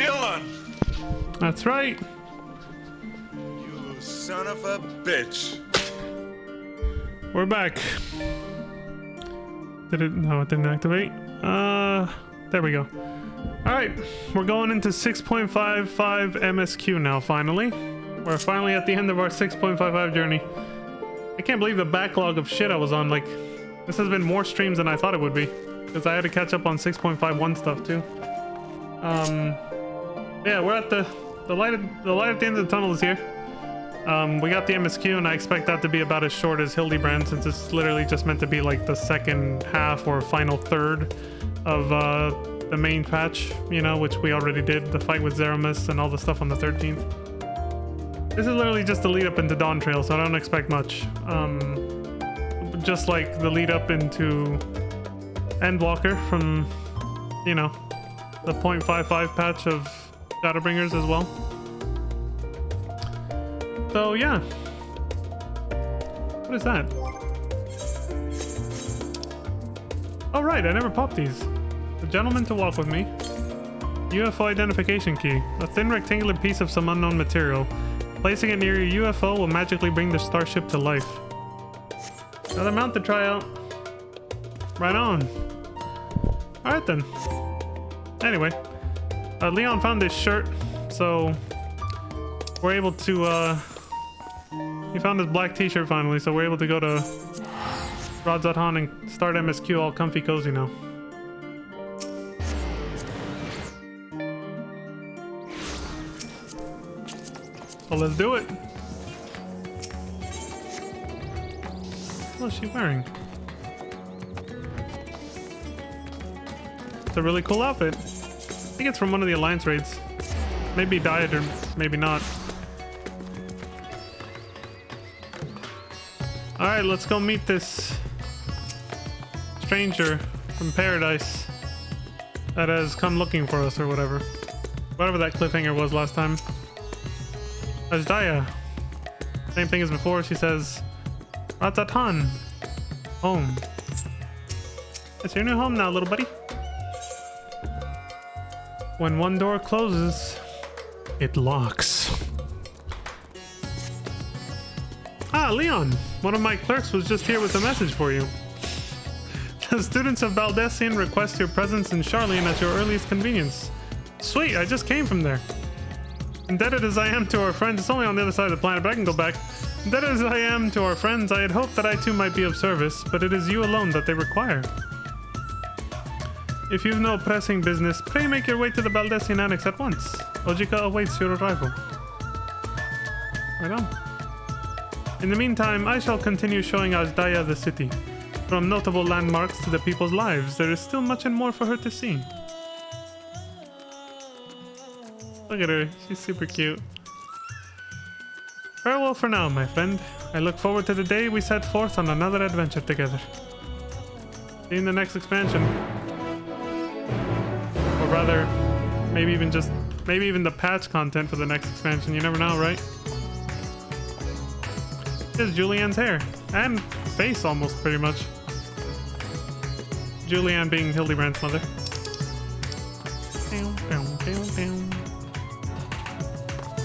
Dylan! That's right. You son of a bitch. We're back. Did it? No, it didn't activate. There we go. Alright, we're going into 6.55 MSQ now, finally. We're finally at the end of our 6.55 journey. I can't believe the backlog of shit I was on. Like, this has been more streams than I thought it would be. Because I had to catch up on 6.51 stuff, too. Yeah, we're at the light at the end of the tunnel is here. We got the MSQ, and I expect that to be about as short as Hildebrand, since it's literally just meant to be like the second half or final third of the main patch, you know, which we already did, the fight with Zeramus and all the stuff on the 13th. This is literally just the lead up into Dawn Trail, so I don't expect much. Just like the lead up into Endwalker from, you know, the 0.55 patch of Shadowbringers as well. So yeah. What is that? Oh right, I never popped these. A gentleman to walk with me. UFO identification key. A thin rectangular piece of some unknown material. Placing it near your UFO will magically bring the starship to life. Another mount to try out. Right on. Alright then. Anyway. Leon found this shirt, so we're able to, he found his black t-shirt finally, so we're able to go to Radzatan and start MSQ all comfy cozy now. So let's do it. What's she wearing? It's a really cool outfit. I think it's from one of the Alliance raids. Maybe died or maybe not. Alright, let's go meet this stranger from paradise that has come looking for us or whatever. Whatever that cliffhanger was last time. Ajdaya. Same thing as before, she says, Ratatan. Home. It's your new home now, little buddy. When one door closes, it locks. Ah, Leon! One of my clerks was just here with a message for you. The students of Baldessian request your presence in Charlene at your earliest convenience. Sweet, I just came from there. Indebted as I am to our friends, it's only on the other side of the planet, but I can go back. Indebted as I am to our friends, I had hoped that I too might be of service, but it is you alone that they require. If you've no pressing business, pray make your way to the Baldessian Annex at once. Ojika awaits your arrival. Right on. In the meantime, I shall continue showing Ajdaya the city. From notable landmarks to the people's lives, there is still much and more for her to see. Look at her, she's super cute. Farewell for now, my friend. I look forward to the day we set forth on another adventure together. See you in the next expansion. Or rather, maybe even the patch content for the next expansion. You never know, right? Here's Julianne's hair. And face almost, pretty much. Julianne being Hildebrand's mother. Bam, bam, bam, bam.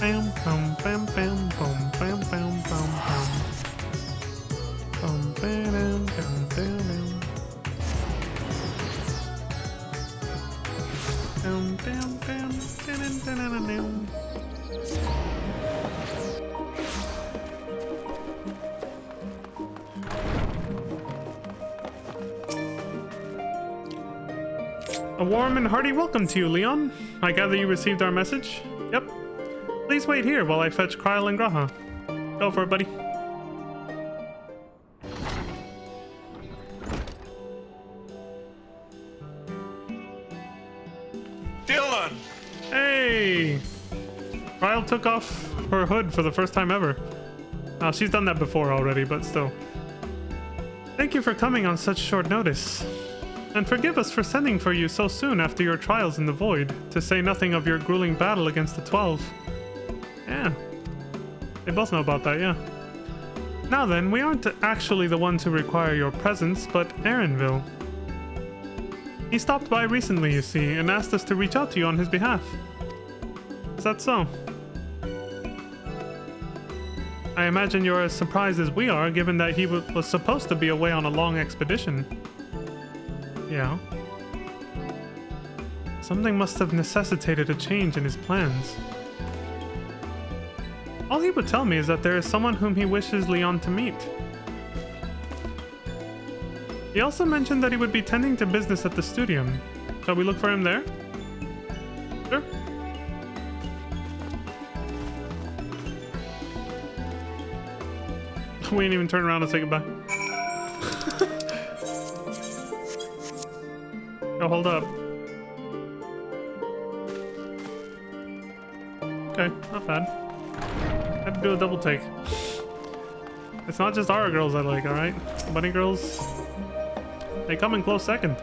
Bam, bam, bam, bam, bam, bam, bam, bam, bam. Bam, bam, bam, bam, bam. Bam, bam, bam, dun, dun, dun, dun, dun. A warm and hearty welcome to you, Leon. I gather you received our message? Yep. Please wait here while I fetch Kryle and Graha. Go for it, buddy. Dylan! Hey! Kryle took off her hood for the first time ever. Now, she's done that before already, but still. Thank you for coming on such short notice. And forgive us for sending for you so soon after your trials in the Void, to say nothing of your grueling battle against the 12. Yeah. They both know about that, yeah. Now then, we aren't actually the ones who require your presence, but Aaronville. He stopped by recently, you see, and asked us to reach out to you on his behalf. Is that so? I imagine you're as surprised as we are, given that he was supposed to be away on a long expedition. Yeah. Something must have necessitated a change in his plans. All he would tell me is that there is someone whom he wishes Leon to meet. He also mentioned that he would be tending to business at the studio. Shall we look for him there? Sure. We ain't even turn around and say goodbye. Oh, hold up. Okay, not bad. Had to do a double take. It's not just our girls I like, alright? Bunny girls, they come in close second.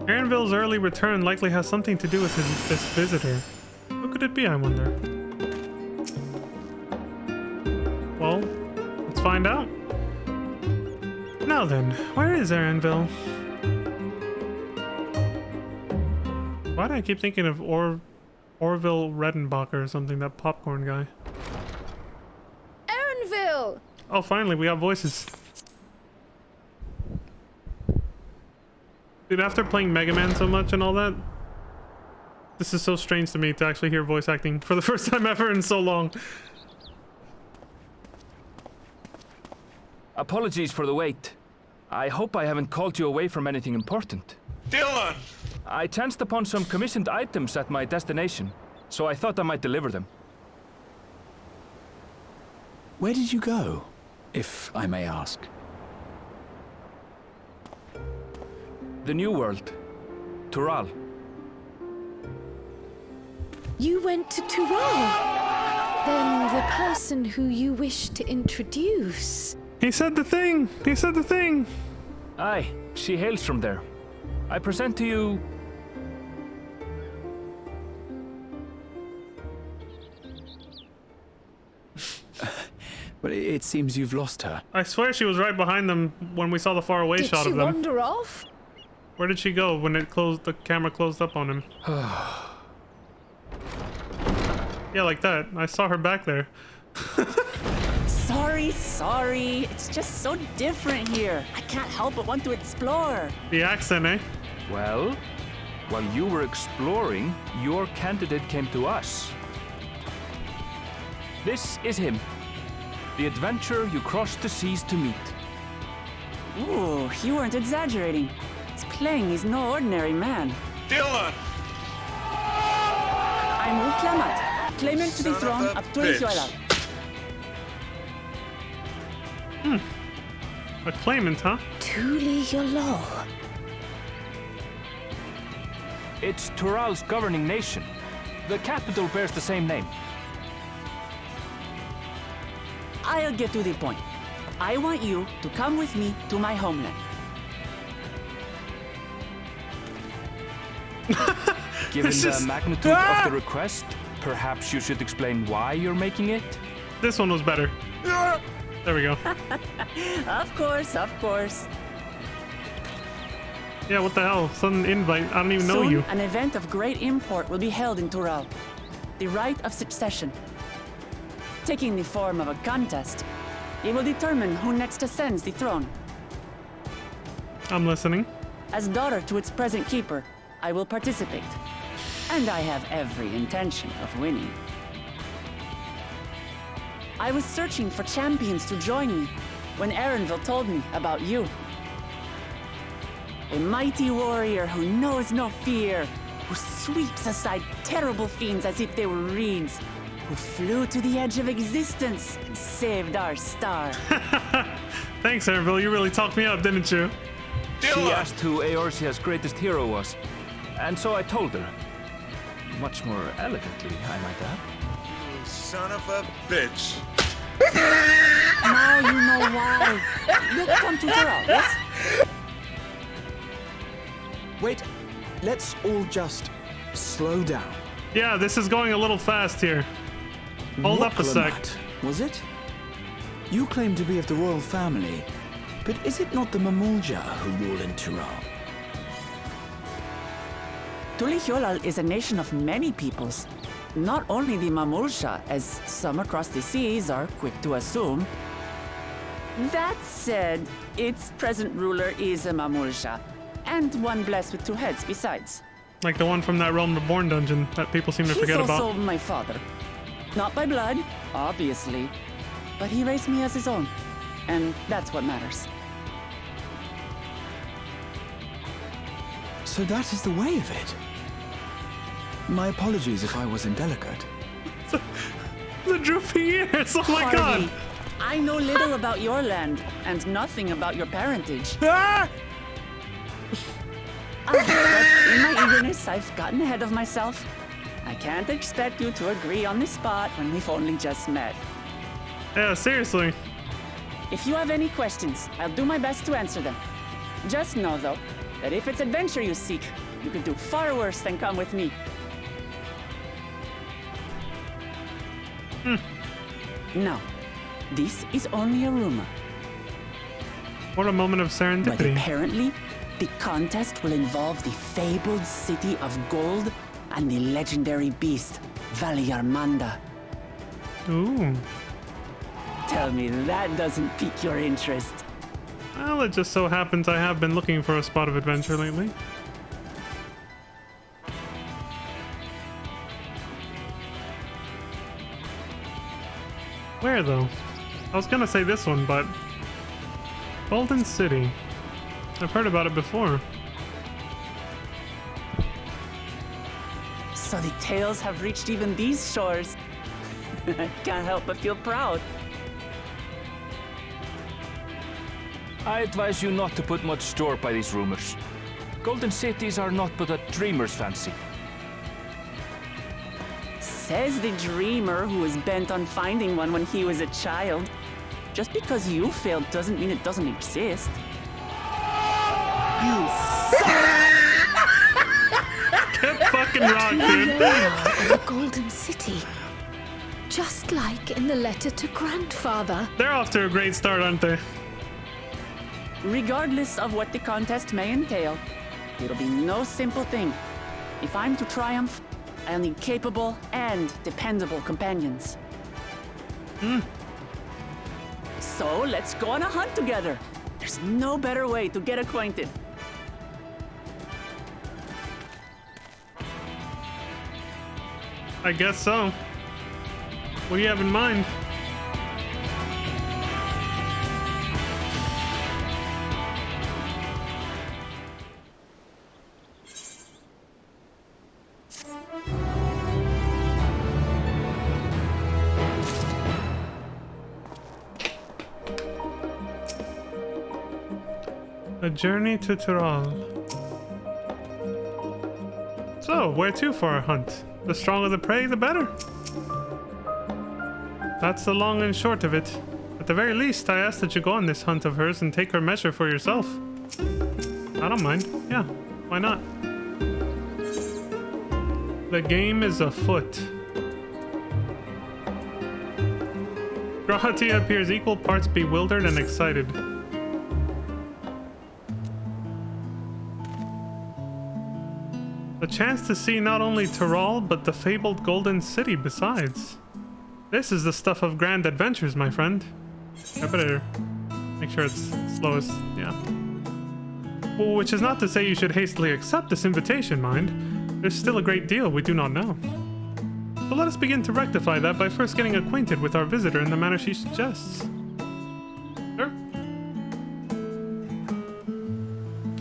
Aaronville's early return likely has something to do with this visitor. Who could it be, I wonder? Well, let's find out. Now then, where is Aaronville? Why do I keep thinking of Orville Redenbacher or something, that popcorn guy? Aaronville! Oh, finally, we got voices. Dude, after playing Mega Man so much and all that, this is so strange to me to actually hear voice acting for the first time ever in so long. Apologies for the wait. I hope I haven't called you away from anything important. Dylan! I chanced upon some commissioned items at my destination, so I thought I might deliver them. Where did you go, if I may ask? The New World. Tural. You went to Tural? Then the person who you wish to introduce... He said the thing! He said the thing! Aye, she hails from there. I present to you... But it seems you've lost her. I swear she was right behind them when we saw the faraway Did shot she of them. wander off? Where did she go when it closed? The camera closed up on him. Yeah, like that. I saw her back there. Sorry. It's just so different here. I can't help but want to explore. The accent, eh? Well, while you were exploring, your candidate came to us. This is him. The adventurer you crossed the seas to meet. Ooh, you weren't exaggerating. It's plain he's no ordinary man. Dylan! I'm Uklamat, claimant to the Son throne of a of Turizuela. A claimant, huh? Tuli Yolo. It's Tural's governing nation. The capital bears the same name. I'll get to the point. I want you to come with me to my homeland. Given This the is- magnitude of the request, perhaps you should explain why you're making it? This one was better. There we go. Of course. Yeah, what the hell? Sudden invite. I don't even know Soon, you. an event of great import will be held in Tural. The right of succession. Taking the form of a contest, it will determine who next ascends the throne. I'm listening. As daughter to its present keeper, I will participate. And I have every intention of winning. I was searching for champions to join me when Aaronville told me about you. A mighty warrior who knows no fear, who sweeps aside terrible fiends as if they were reeds, who flew to the edge of existence and saved our star. Thanks, Aaronville. You really talked me up, didn't you? She Dylan! asked who Eorzea's greatest hero was, and so I told her. Much more elegantly, I might add. You son of a bitch. Now you know why. You'll come to Tural, yes? Wait, let's all just slow down. Yeah, this is going a little fast here. Hold up a sec. Moklomat, was it? You claim to be of the royal family, but is it not the Mamulja who rule in Tyrol? Tulihyolal is a nation of many peoples. Not only the Mamulsha, as some across the seas are quick to assume. That said, its present ruler is a Mamulsha, and one blessed with two heads besides. Like the one from that Realm Reborn dungeon that people seem to forget He's about. also my father. Not by blood, obviously, but he raised me as his own, and that's what matters. So that is the way of it. My apologies if I was indelicate. The droopy ears, oh my god! Harvey, I know little about your land, and nothing about your parentage. Ah! But in my eagerness, I've gotten ahead of myself. I can't expect you to agree on the spot when we've only just met. Yeah, seriously. If you have any questions, I'll do my best to answer them. Just know, though, that if it's adventure you seek, you could do far worse than come with me. No, this is only a rumor. What a moment of But serendipity. apparently, the contest will involve the fabled city of gold and the legendary beast, Valiarmanda. Ooh. Tell me that doesn't pique your interest. Well, it just so happens I have been looking for a spot of adventure lately. Where, though? I was gonna say this one, but... Golden City. I've heard about it before. So the tales have reached even these shores. I can't help but feel proud. I advise you not to put much store by these rumors. Golden cities are not but a dreamer's fancy. Says the dreamer who was bent on finding one when he was a child. Just because you failed doesn't mean it doesn't exist. You Get fucking rocked, dude. Loyal in the Golden City. Just like in the letter to grandfather. They're off to a great start, aren't they? Regardless of what the contest may entail, it'll be no simple thing. If I'm to triumph, I'll need capable and dependable companions. So let's go on a hunt together. There's no better way to get acquainted. I guess so. What do you have in mind? A journey to Tyrol. So, where to for our hunt? The stronger the prey, the better. That's the long and short of it. At the very least, I ask that you go on this hunt of hers and take her measure for yourself. I don't mind. Yeah, why not? The game is afoot. Grahatia appears equal parts bewildered and excited. A chance to see not only Tyrol, but the fabled Golden City besides. This is the stuff of grand adventures, my friend. I better make sure it's slowest, yeah. Well, which is not to say you should hastily accept this invitation, mind. There's still a great deal we do not know. So let us begin to rectify that by first getting acquainted with our visitor in the manner she suggests. Sure.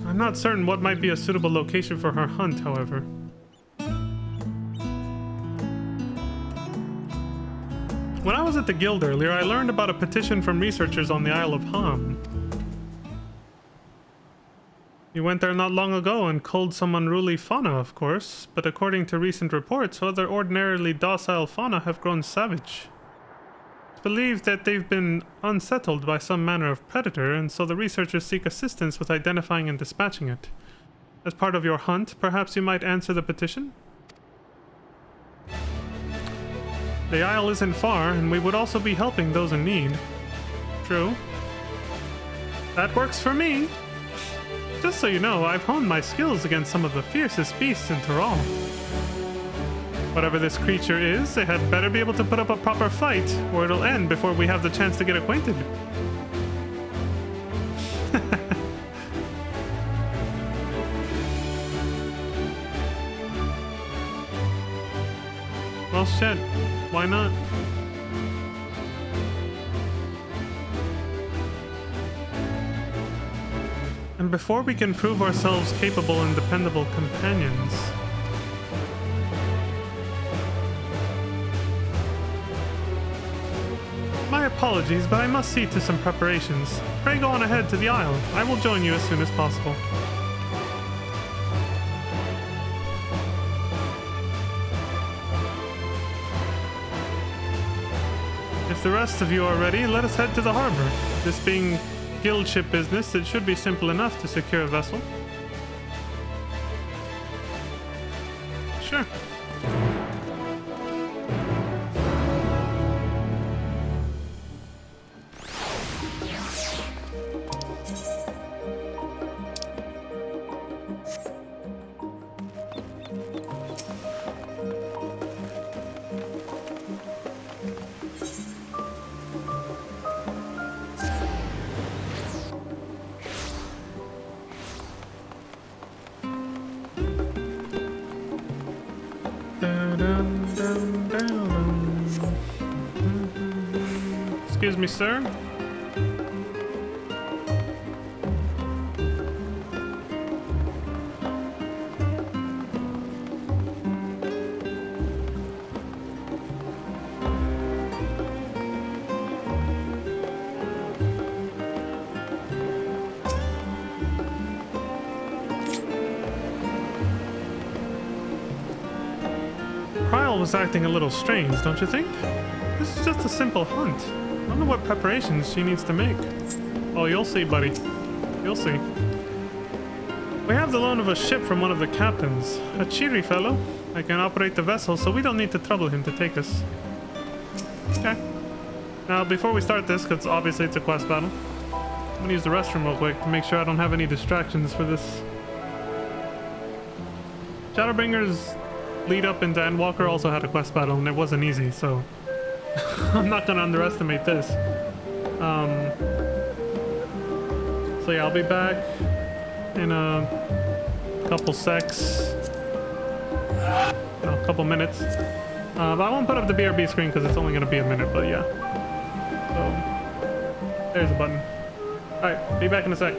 I'm not certain what might be a suitable location for her hunt, however. When I was at the guild earlier, I learned about a petition from researchers on the Isle of Ham. You went there not long ago and culled some unruly fauna, of course, but according to recent reports, other ordinarily docile fauna have grown savage. It's believed that they've been unsettled by some manner of predator, and so the researchers seek assistance with identifying and dispatching it. As part of your hunt, perhaps you might answer the petition? The Isle isn't far, and we would also be helping those in need. True. That works for me. Just so you know, I've honed my skills against some of the fiercest beasts in Tyrol. Whatever this creature is, it had better be able to put up a proper fight, or it'll end before we have the chance to get acquainted. Well, shit. Why not? And before we can prove ourselves capable and dependable companions... My apologies, but I must see to some preparations. Pray go on ahead to the aisle. I will join you as soon as possible. If the rest of you are ready, let us head to the harbor. This being guild ship business, it should be simple enough to secure a vessel. Sure. Excuse me, sir. Kyle was acting a little strange, don't you think? This is just a simple hunt. I don't know what preparations she needs to make. Oh, you'll see, buddy. You'll see. We have the loan of a ship from one of the captains. A cheery fellow. I can operate the vessel, so we don't need to trouble him to take us. Okay. Now, before we start this, because obviously it's a quest battle, I'm gonna use the restroom real quick to make sure I don't have any distractions for this. Shadowbringers lead up into Endwalker also had a quest battle, and it wasn't easy, so I'm not gonna underestimate this. So yeah, I'll be back in a couple secs. No, a couple minutes. But I won't put up the BRB screen because it's only gonna be a minute, but yeah. So, there's a button. Alright, be back in a sec.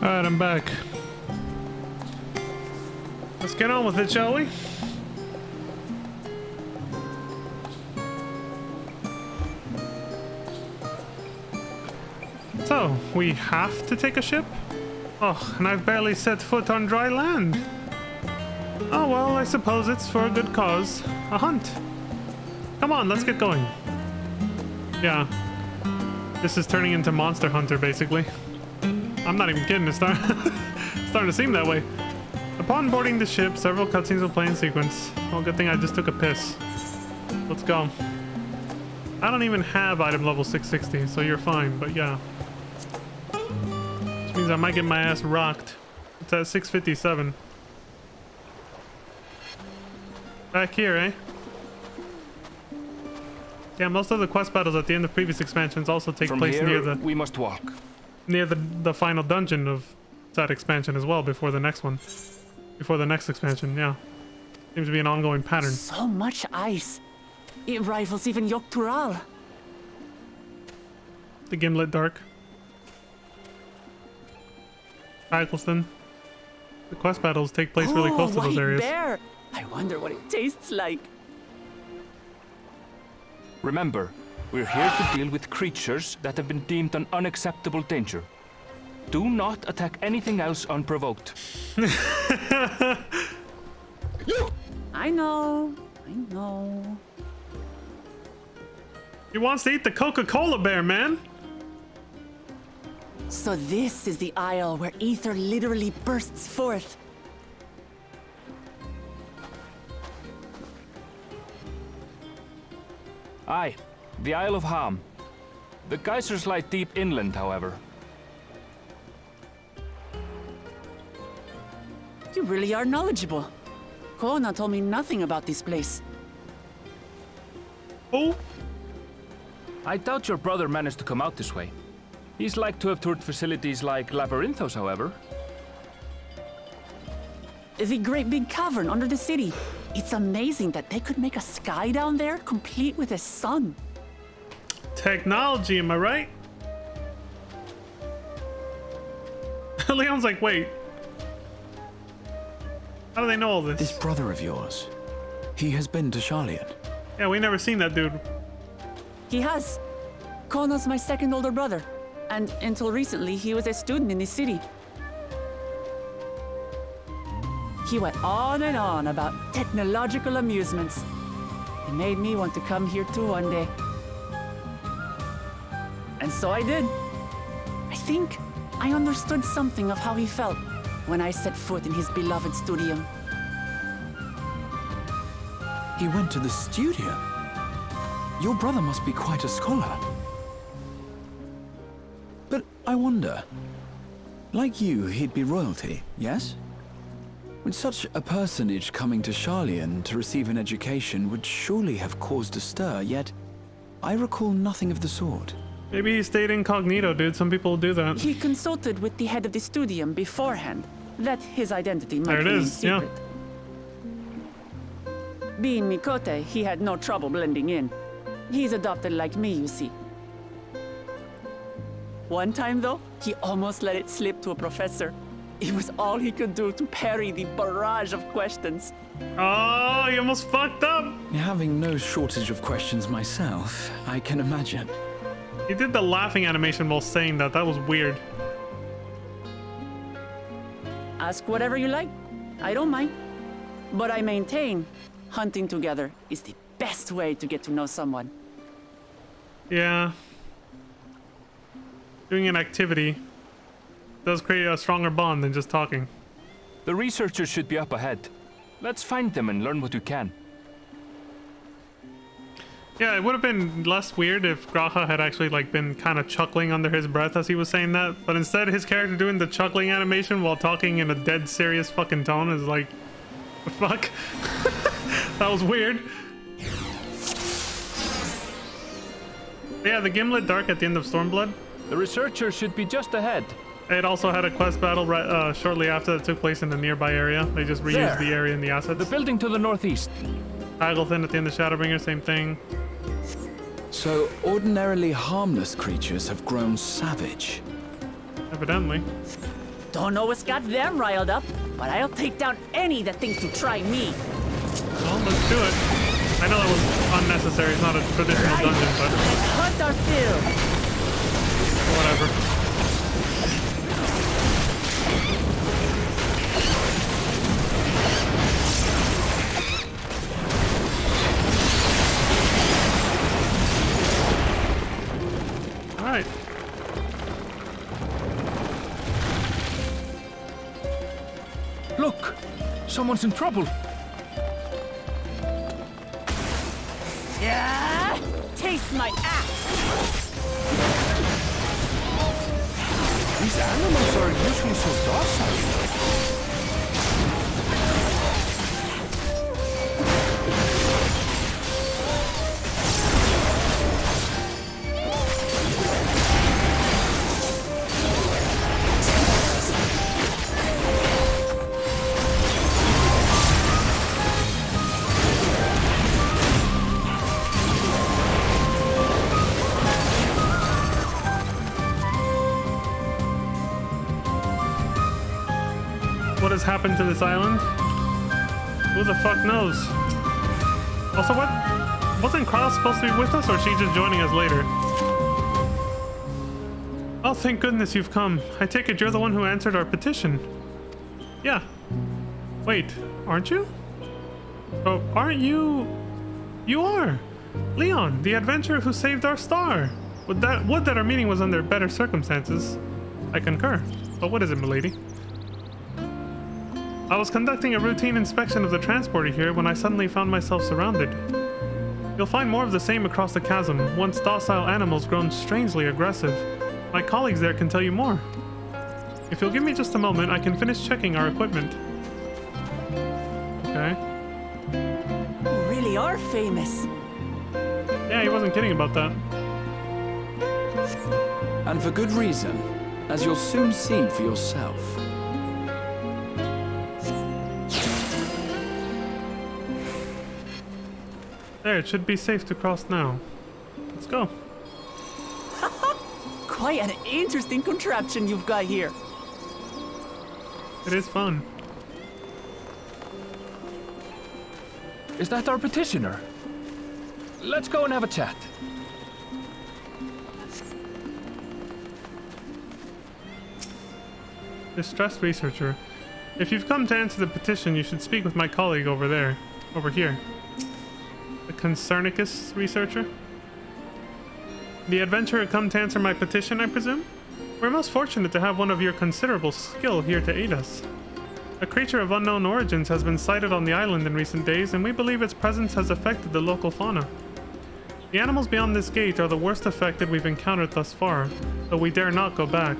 Alright, I'm back. Let's get on with it, shall we? So, we have to take a ship? Oh, and I've barely set foot on dry land. Oh well, I suppose it's for a good cause. A hunt. Come on, let's get going. Yeah. This is turning into Monster Hunter, basically. I'm not even kidding, it's starting to seem that way. Upon boarding the ship, several cutscenes will play in sequence. Well, good thing I just took a piss. Let's go. I don't even have item level 660, so you're fine, but yeah. Which means I might get my ass rocked. It's at 657. Back here, eh? Yeah, most of the quest battles at the end of previous expansions also take From place here, near the we must walk. near the final dungeon of that expansion as well before the next one. Before the next expansion, yeah. Seems to be an ongoing pattern. So much ice. It rivals even Yogg-Tural. The Gimlet Dark. Eccleston. The quest battles take place really close to those white areas. bear. I wonder what it tastes like. Remember, we're here to deal with creatures that have been deemed an unacceptable danger. Do not attack anything else unprovoked. I know. He wants to eat the Coca-Cola bear, man. So this is the isle where ether literally bursts forth. Aye, the Isle of Ham. The geysers lie deep inland, however. You really are knowledgeable. Kona told me nothing about this place. Oh, I doubt your brother managed to come out this way. He's like to have toured facilities like Labyrinthos, however. The great big cavern under the city. It's amazing that they could make a sky down there complete with a sun. technology, am I right? Leon's like, wait. How do they know all this? This brother of yours, he has been to Charlian. Yeah, we never seen that dude. He has. Kona's my second older brother. And until recently, he was a student in this city. He went on and on about technological amusements. It made me want to come here too one day. And so I did. I think I understood something of how he felt when I set foot in his beloved studio. He went to the studio? Your brother must be quite a scholar. But I wonder, like you, he'd be royalty, yes? With such a personage coming to Charlian to receive an education would surely have caused a stir, yet I recall nothing of the sort. Maybe he stayed incognito, dude. Some people do that. He consulted with the head of the studium beforehand, that his identity might There it remain is, yeah. secret. Being Mikote, he had no trouble blending in. He's adopted like me, you see. One time, though, he almost let it slip to a professor. It was all he could do to parry the barrage of questions. Oh, he almost fucked up. Having no shortage of questions myself, I can imagine. He did the laughing animation while saying that. That was weird. Ask whatever you like. I don't mind. But I maintain, hunting together is the best way to get to know someone. Yeah. Doing an activity does create a stronger bond than just talking. The researchers should be up ahead. Let's find them and learn what we can. Yeah, it would have been less weird if Graha had actually like been kind of chuckling under his breath as he was saying that, but instead his character doing the chuckling animation while talking in a dead serious fucking tone is like, the fuck? That was weird. Yeah, the Gimlet Dark at the end of Stormblood. The researchers should be just ahead. It also had a quest battle right, shortly after that took place in the nearby area. They just reused There. the area and the assets. The building to the northeast. Aggleton at the end of Shadowbringer, same thing. So, ordinarily harmless creatures have grown savage. Evidently. Don't know what's got them riled up, but I'll take down any that thinks to try me. Well, let's do it. I know that was unnecessary. It's not a traditional Right. dungeon, but Let's hunt our fill. whatever. All right. Look! Someone's in trouble! Yeah! Taste my axe! These animals are usually so docile. What has happened to this island? Who the fuck knows? Also, what? Wasn't Kyle supposed to be with us, or is she just joining us later? Oh, thank goodness you've come. I take it you're the one who answered our petition. Yeah. Wait, aren't you? Oh, aren't you? You are! Leon, the adventurer who saved our star! Would that our meeting was under better circumstances. I concur. But what is it, milady? I was conducting a routine inspection of the transporter here when I suddenly found myself surrounded. You'll find more of the same across the chasm, once docile animals grown strangely aggressive. My colleagues there can tell you more. If you'll give me just a moment, I can finish checking our equipment. Okay. You really are famous. Yeah, he wasn't kidding about that. And for good reason, as you'll soon see for yourself. There, it should be safe to cross now. Let's go. Quite an interesting contraption you've got here. It is fun. Is that our petitioner? Let's go and have a chat. Distressed researcher. If you've come to answer the petition, you should speak with my colleague over there. Over here. The Concernicus researcher? The adventurer come to answer my petition, I presume? We're most fortunate to have one of your considerable skill here to aid us. A creature of unknown origins has been sighted on the island in recent days, and we believe its presence has affected the local fauna. The animals beyond this gate are the worst affected we've encountered thus far, though we dare not go back.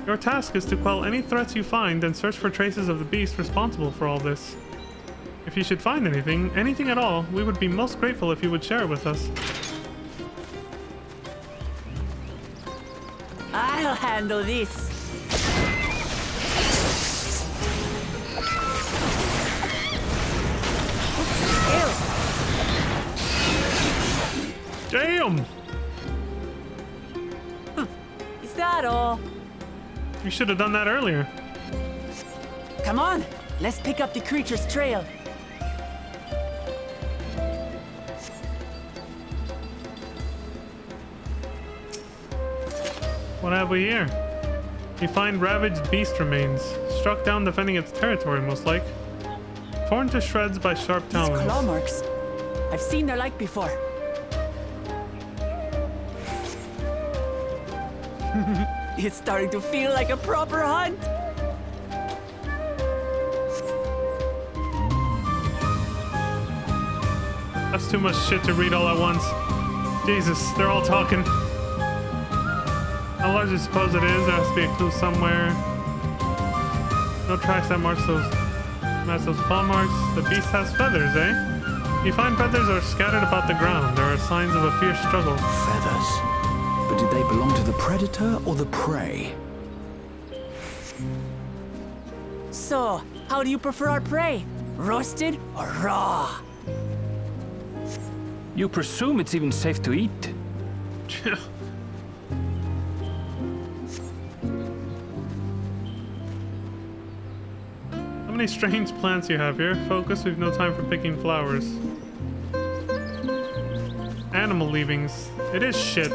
Your task is to quell any threats you find and search for traces of the beast responsible for all this. If you should find anything at all, we would be most grateful if you would share it with us. I'll handle this. Damn! Is that all? You should have done that earlier. Come on, let's pick up the creature's trail. What have we here? You find ravaged beast remains, struck down defending its territory, most like. Torn to shreds by sharp These talons. claw marks. I've seen their like before. It's starting to feel like a proper hunt. That's too much shit to read all at once. Jesus, they're all talking. How large do you suppose it is? There has to be a clue somewhere. No tracks that marks those paw marks. The beast has feathers, eh? You find feathers are scattered about the ground. There are signs of a fierce struggle. Feathers. But did they belong to the predator or the prey? So, how do you prefer our prey? Roasted or raw? You presume it's even safe to eat? many strange plants you have here. Focus, we've no time for picking flowers. Animal leavings. It is shit.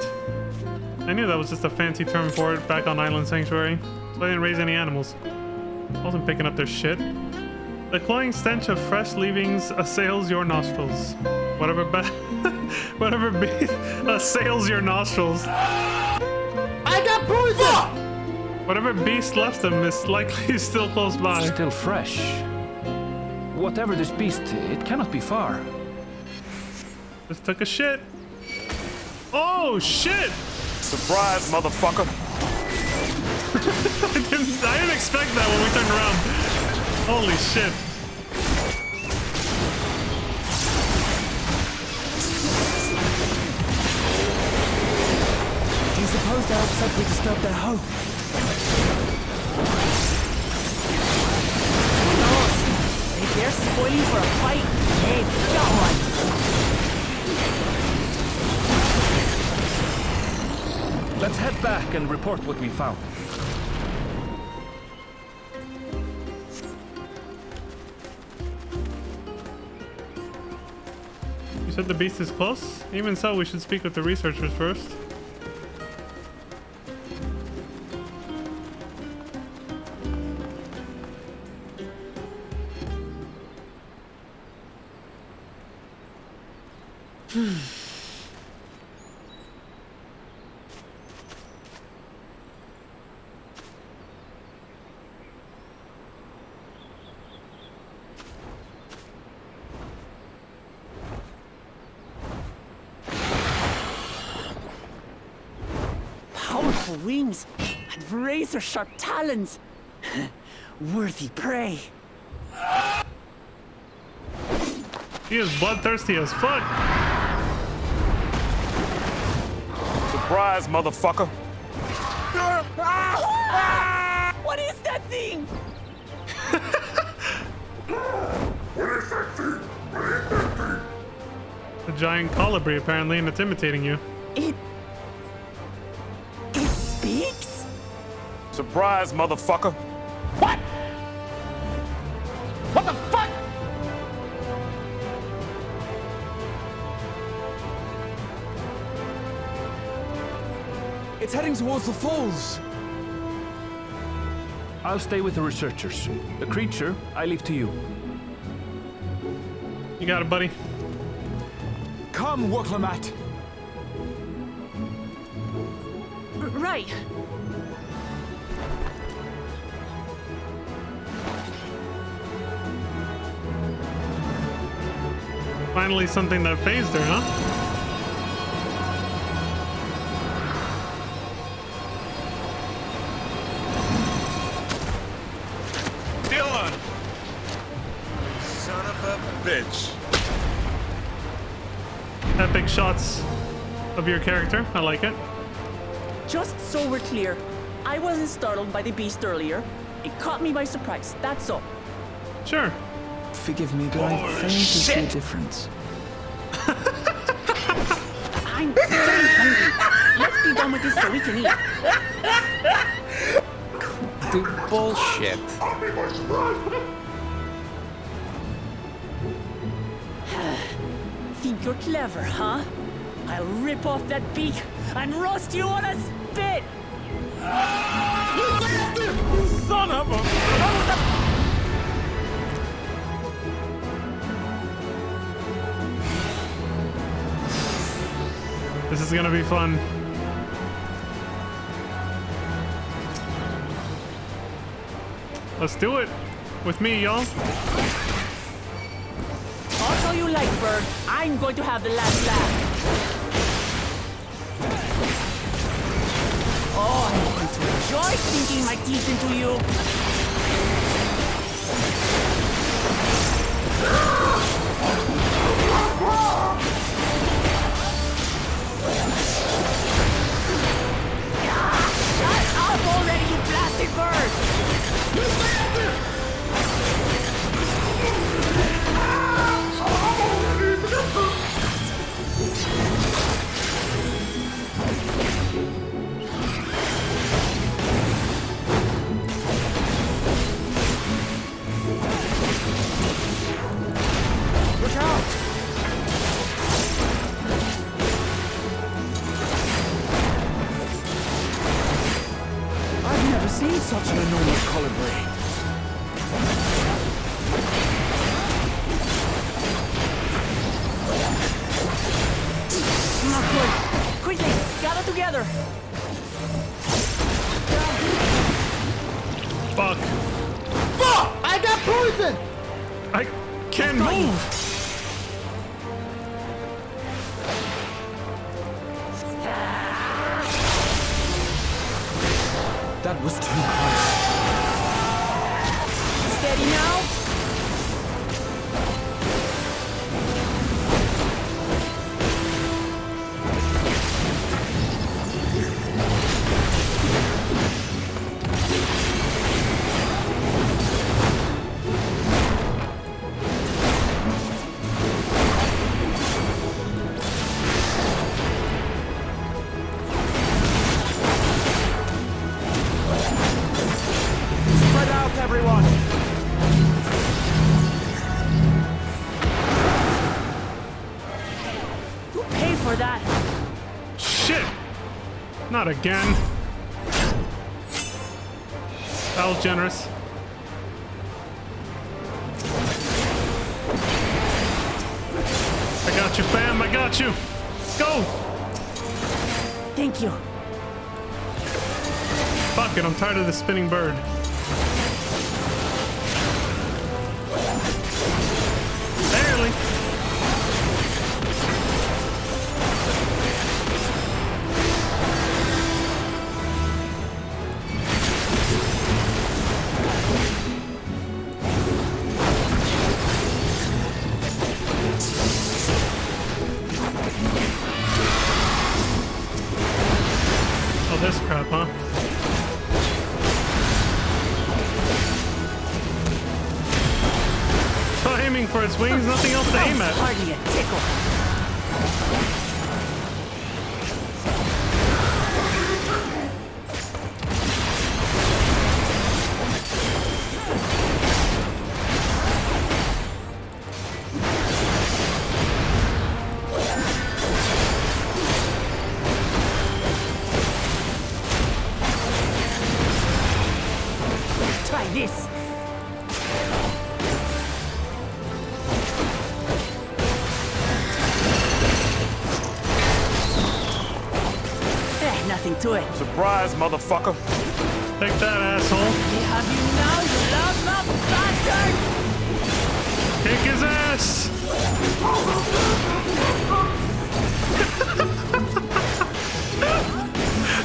I knew that was just a fancy term for it back on Island Sanctuary, so I didn't raise any animals. I wasn't picking up their shit. The cloying stench of fresh leavings assails your nostrils. Whatever assails your nostrils. I got poison! Whatever beast left them is likely still close by. Still fresh. Whatever this beast, it cannot be far. Just took a shit. Oh shit! Surprise, motherfucker. I didn't expect that when we turned around. Holy shit. Do you suppose they're upset we disturbed their home? Who knows? If they're spoiling for a fight, they've got one. Let's head back and report what we found. You said the beast is close? Even so, we should speak with the researchers first. Powerful wings and razor-sharp talons. Worthy prey. He is bloodthirsty as fuck. Surprise, motherfucker. What is that thing? A giant colibri apparently, and it's imitating you. It speaks? Surprise, motherfucker. What? What the fuck? It's heading towards the falls. I'll stay with the researchers. The creature, I leave to you. You got it, buddy. Come, Waklamat. Right. Finally something that phased her, huh? Dylan! Son of a bitch. Epic shots of your character. I like it. Just so we're clear, I wasn't startled by the beast earlier. It caught me by surprise, that's all. Sure. Forgive me, but I fail to see a difference. I'm very hungry. Let's be done with this so we can eat. Dude, bullshit. Think you're clever, huh? I'll rip off that beak and roast you on a spit! Son of a... This is gonna be fun. Let's do it. With me, y'all. Also, you like bird, I'm going to have the last laugh. Oh, I'm going to enjoy sinking my teeth into you. Shut up already, you blasted bird! Such an enormous colibri. Not good. Quickly, gather together. Fuck. Fuck! I got poison! I can't move. That was too close. Steady now. Spread out, everyone! You pay for that. Shit. Not again. That was generous. I got you, fam. I got you. Let's go. Thank you. Fuck it. I'm tired of this spinning bird. Barely. Oh, this crap, huh? Not aiming for its wings, nothing else to aim at. Hardly a tickle. Try this. Nothing to it. Surprise, motherfucker. Take that, asshole. We have you now, you loudmouth bastard! Kick his ass.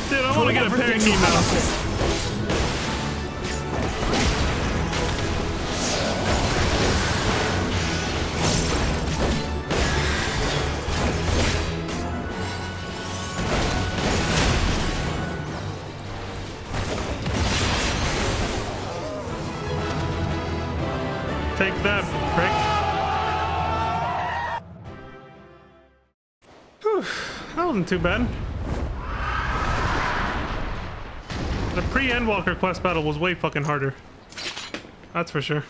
Dude, I want to get a parakeet now. Take that, prick. Whew, that wasn't too bad. The pre-Endwalker quest battle was way fucking harder. That's for sure.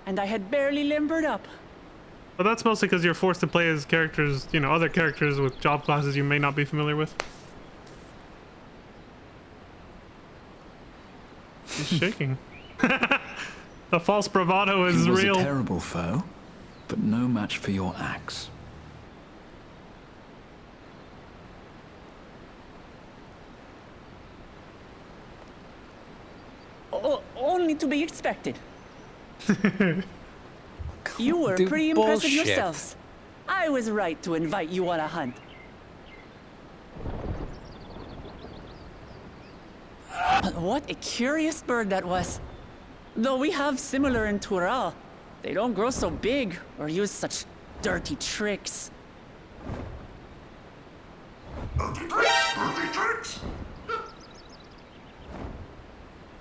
And I had barely limbered up. But that's mostly because you're forced to play as characters, you know, other characters with job classes you may not be familiar with. He's shaking. The false bravado is He was real. a terrible foe, but no match for your axe. Only to be expected. You were Dude, pretty impressive bullshit. yourselves. I was right to invite you on a hunt. What a curious bird that was. Though we have similar in Tural, they don't grow so big or use such dirty tricks.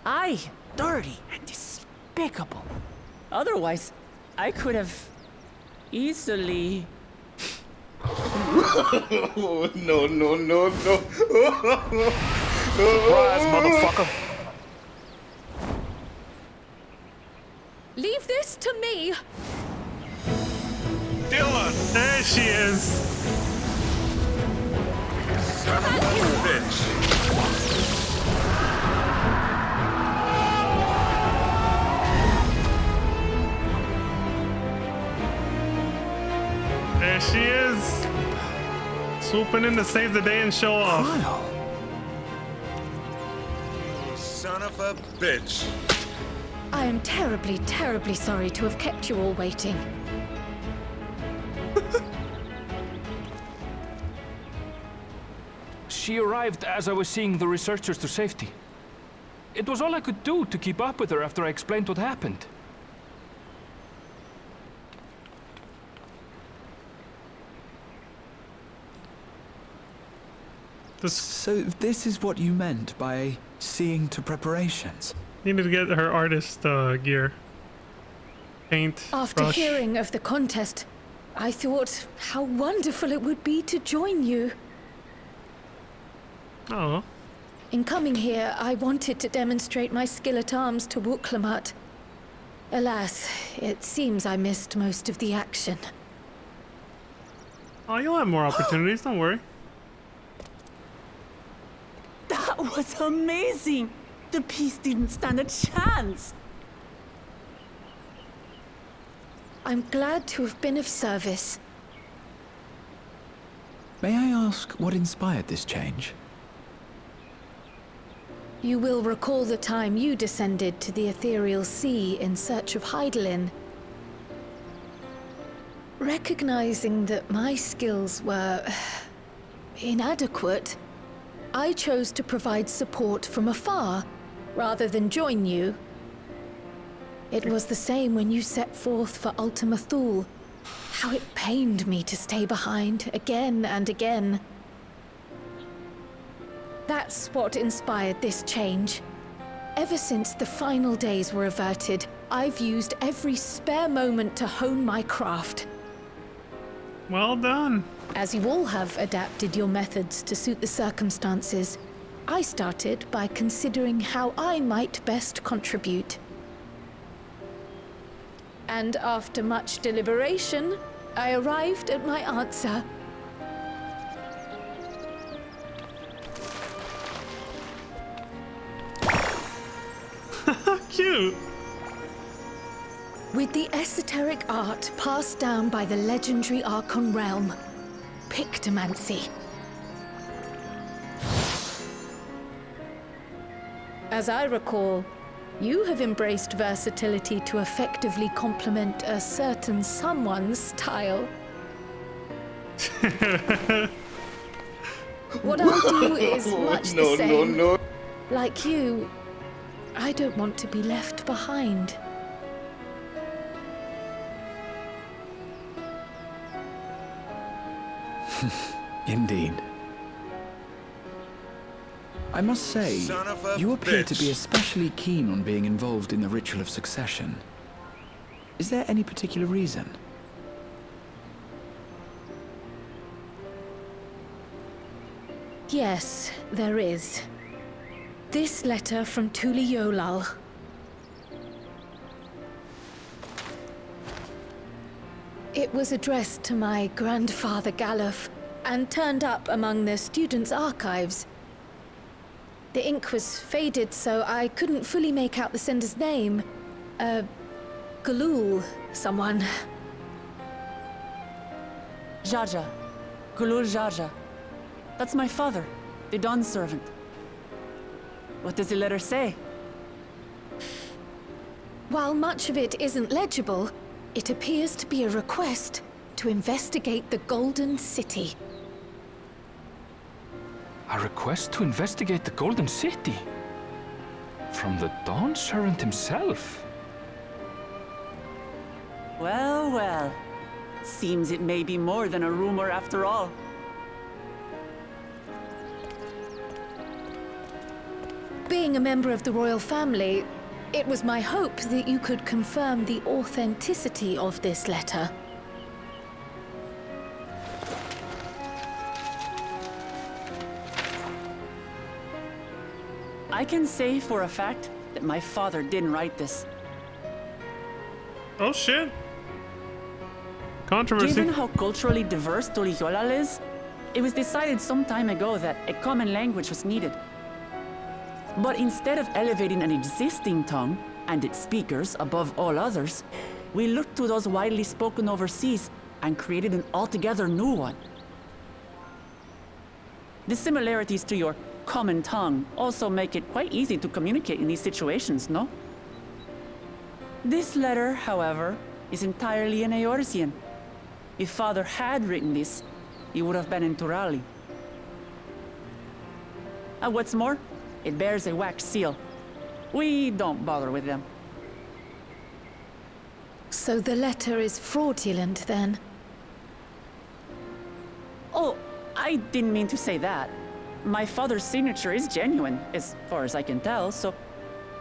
Aye, dirty and despicable. Otherwise, I could have easily... No, no, no, no. Surprise, motherfucker. Leave this to me. Dylan, There she is. bitch. Swooping in to save the day and show off. Kyle. Son of a bitch. I am terribly, terribly sorry to have kept you all waiting. She arrived as I was seeing the researchers to safety. It was all I could do to keep up with her after I explained what happened. So this is what you meant by seeing to preparations? Needed to get her artist gear. Paint, After brush. hearing of the contest, I thought how wonderful it would be to join you. Oh, In coming here, I wanted to demonstrate my skill at arms to Wuklamat. Alas, it seems I missed most of the action. oh, you'll have more opportunities. Don't worry. That was amazing! The piece didn't stand a chance! I'm glad to have been of service. May I ask what inspired this change? You will recall the time you descended to the ethereal sea in search of Heidelin. Recognizing that my skills were inadequate, I chose to provide support from afar rather than join you. It was the same when you set forth for Ultima Thule. How it pained me to stay behind again and again. That's what inspired this change. Ever since the final days were averted, I've used every spare moment to hone my craft. Well done. As you all have adapted your methods to suit the circumstances, I started by considering how I might best contribute. And after much deliberation, I arrived at my answer. Cute. With the esoteric art passed down by the legendary Archon realm, Pictomancy. As I recall, you have embraced versatility to effectively complement a certain someone's style. What I do is much the same. No. Like you, I don't want to be left behind. Indeed. I must say, Son of a you appear to bitch. be especially keen on being involved in the ritual of succession. Is there any particular reason? Yes, there is. This letter from Tuli Yolal. It was addressed to my grandfather Galuf and turned up among the students' archives. The ink was faded, so I couldn't fully make out the sender's name. Galul, someone. Jaja. Gulul Jaja. That's my father, the Dawn servant. What does the letter say? While much of it isn't legible, it appears to be a request to investigate the Golden City. A request to investigate the Golden City? From the Dawn Servant himself? Well, well. Seems it may be more than a rumor after all. Being a member of the royal family, it was my hope that you could confirm the authenticity of this letter. I can say for a fact that my father didn't write this. Oh shit. Controversy. Given how culturally diverse Toliholal is, it was decided some time ago that a common language was needed. But instead of elevating an existing tongue and its speakers above all others, we looked to those widely spoken overseas and created an altogether new one. The similarities to your common tongue also make it quite easy to communicate in these situations, no? This letter, however, is entirely in Eorzean. If Father had written this, he would have been in Turali. What's more, it bears a wax seal. We don't bother with them. So the letter is fraudulent, then? Oh, I didn't mean to say that. My father's signature is genuine, as far as I can tell, so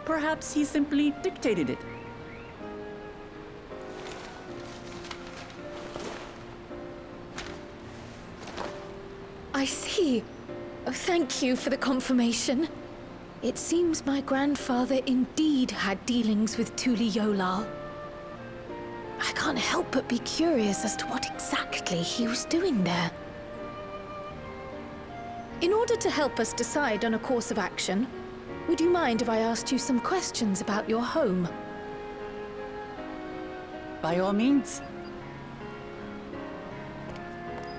perhaps he simply dictated it. I see. Oh, thank you for the confirmation. It seems my grandfather indeed had dealings with Tuli Yolal. I can't help but be curious as to what exactly he was doing there. In order to help us decide on a course of action, would you mind if I asked you some questions about your home? By all means.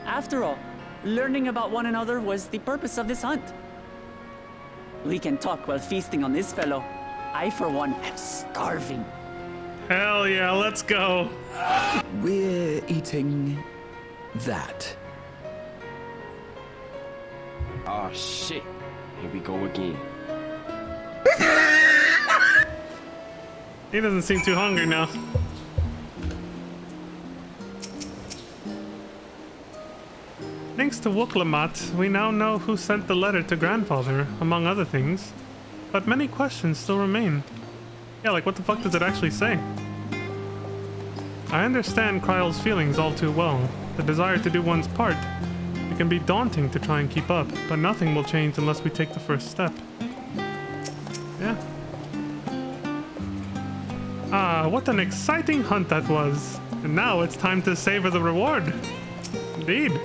After all, learning about one another was the purpose of this hunt. We can talk while feasting on this fellow. I, for one, am starving. Hell yeah, let's go. We're eating that. Oh shit. Here we go again. He doesn't seem too hungry now. Thanks to Wuklamat, we now know who sent the letter to Grandfather, among other things. But many questions still remain. Yeah, like what the fuck does it actually say? I understand Kryle's feelings all too well. The desire to do one's part. It can be daunting to try and keep up, but nothing will change unless we take the first step. Yeah. Ah, what an exciting hunt that was. And now it's time to savor the reward. Indeed.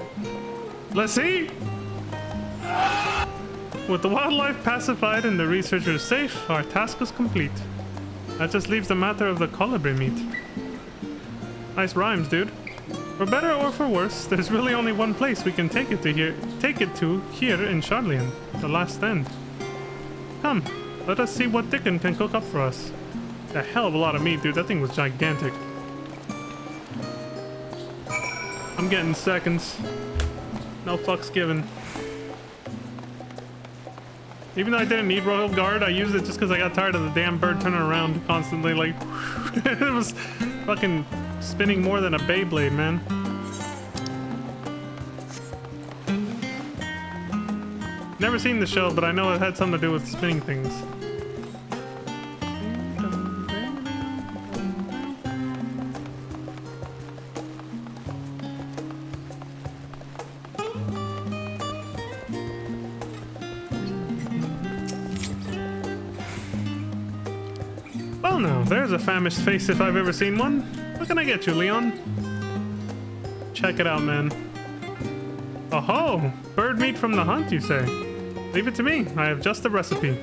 Let's see! With the wildlife pacified and the researchers safe, our task is complete. That just leaves the matter of the colibri meat. Nice rhymes, dude. For better or for worse, there's really only one place we can take it to here in Charlian, the last end. Come, let us see what Dickon can cook up for us. A hell of a lot of meat, dude. That thing was gigantic. I'm getting seconds. No fucks given. Even though I didn't need Royal Guard, I used it just because I got tired of the damn bird turning around constantly. Like, it was fucking spinning more than a Beyblade, man. Never seen the show, but I know it had something to do with spinning things. Well now, there's a famished face if I've ever seen one. What can I get you, Leon? Check it out, man. Oh-ho! Bird meat from the hunt, you say? Leave it to me. I have just the recipe.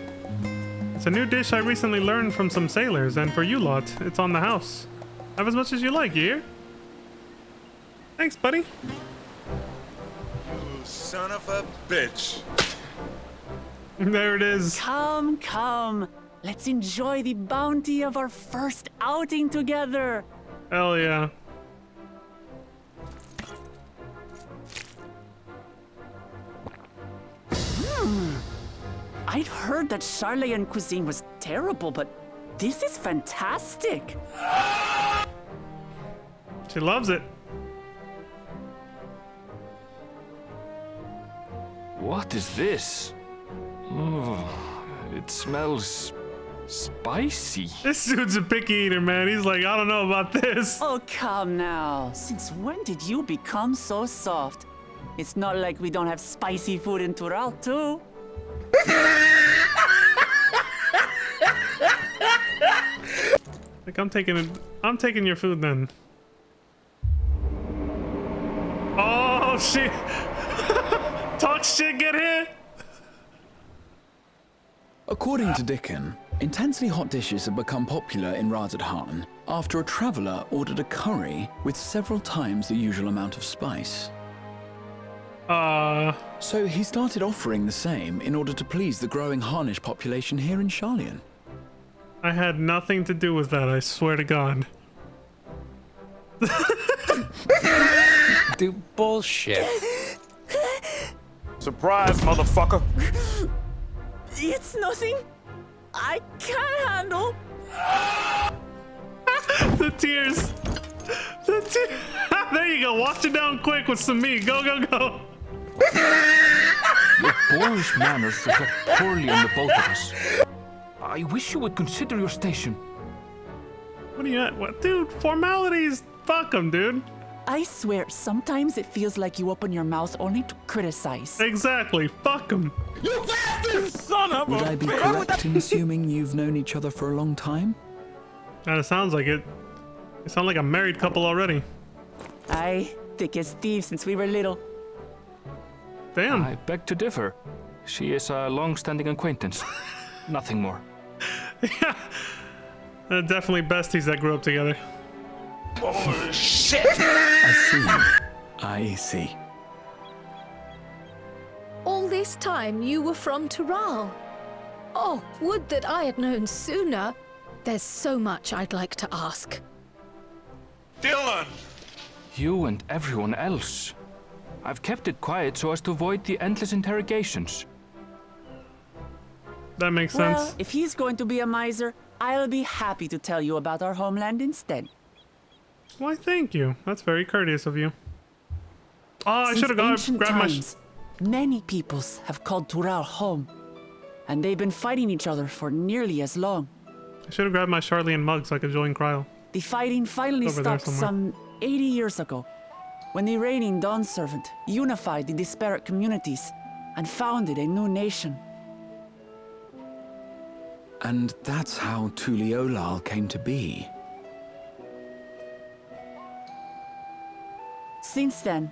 It's a new dish I recently learned from some sailors, and for you lot, it's on the house. Have as much as you like, you hear? Thanks, buddy. You son of a bitch. There it is. Come, come. Let's enjoy the bounty of our first outing together. Hell yeah. I'd heard that Charlian cuisine was terrible, but this is fantastic. She loves it. What is this? Oh, it smells spicy. This dude's a picky eater, man. He's like, I don't know about this. Oh, come now. Since when did you become so soft? It's not like we don't have spicy food in Tural, too. Like, I'm taking your food then. Oh, shit. Talk shit, get hit. According to Dickon, intensely hot dishes have become popular in Razadhan after a traveler ordered a curry with several times the usual amount of spice. So he started offering the same in order to please the growing Harnish population here in Sharlayan. I had nothing to do with that, I swear to God. Do bullshit. Surprise, motherfucker. It's nothing I can't handle. The tears. The tears. There you go. Wash it down quick with some meat. Go, go, go. Your boorish manners reflect poorly on the both of us. I wish you would consider your station. What are you at? What, dude? Formalities. Fuck them, dude. I swear, sometimes it feels like you open your mouth only to criticize. Exactly. Fuck them. You bastard! Son of Would I be correct in assuming you've known each other for a long time? And it sounds like it. You sound like a married couple already. Aye, thick as thieves since we were little. Damn. I beg to differ. She is a long-standing acquaintance. Nothing more. Yeah. Definitely besties that grew up together. Oh, shit! I see. All this time you were from Tural. Oh, would that I had known sooner. There's so much I'd like to ask. Dylan! You and everyone else. I've kept it quiet so as to avoid the endless interrogations. That makes Well, sense. if he's going to be a miser, I'll be happy to tell you about our homeland instead. Why, thank you. That's very courteous of you. Oh, I Since should have gone ancient grabbed my. times, many peoples have called Tural home, and they've been fighting each other for nearly as long. I should have grabbed my Charlian mug so I could join Cryle. The fighting finally Over there stopped somewhere. some 80 years ago, when the reigning Dawn Servant unified the disparate communities and founded a new nation. And that's how Tuliolal came to be. Since then,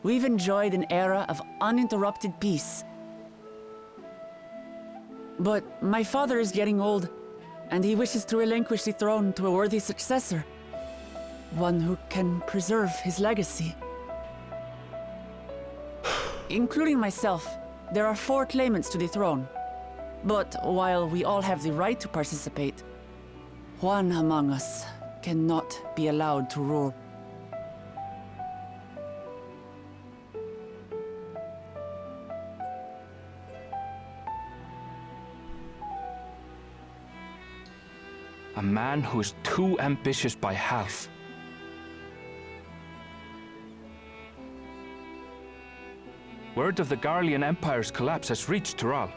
we've enjoyed an era of uninterrupted peace. But my father is getting old, and he wishes to relinquish the throne to a worthy successor. One who can preserve his legacy. Including myself, there are 4 claimants to the throne. But while we all have the right to participate, one among us cannot be allowed to rule. A man who is too ambitious by half. Word of the Garlean Empire's collapse has reached Tural.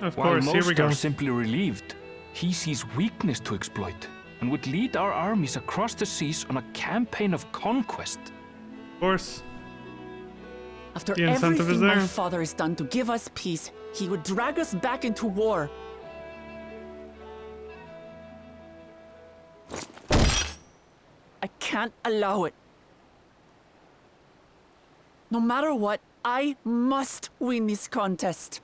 Of While course, here we most go. are simply relieved, he sees weakness to exploit and would lead our armies across the seas on a campaign of conquest. Of course. After The incentive is everything my there. father has done to give us peace, he would drag us back into war. I can't allow it. No matter what, I must win this contest.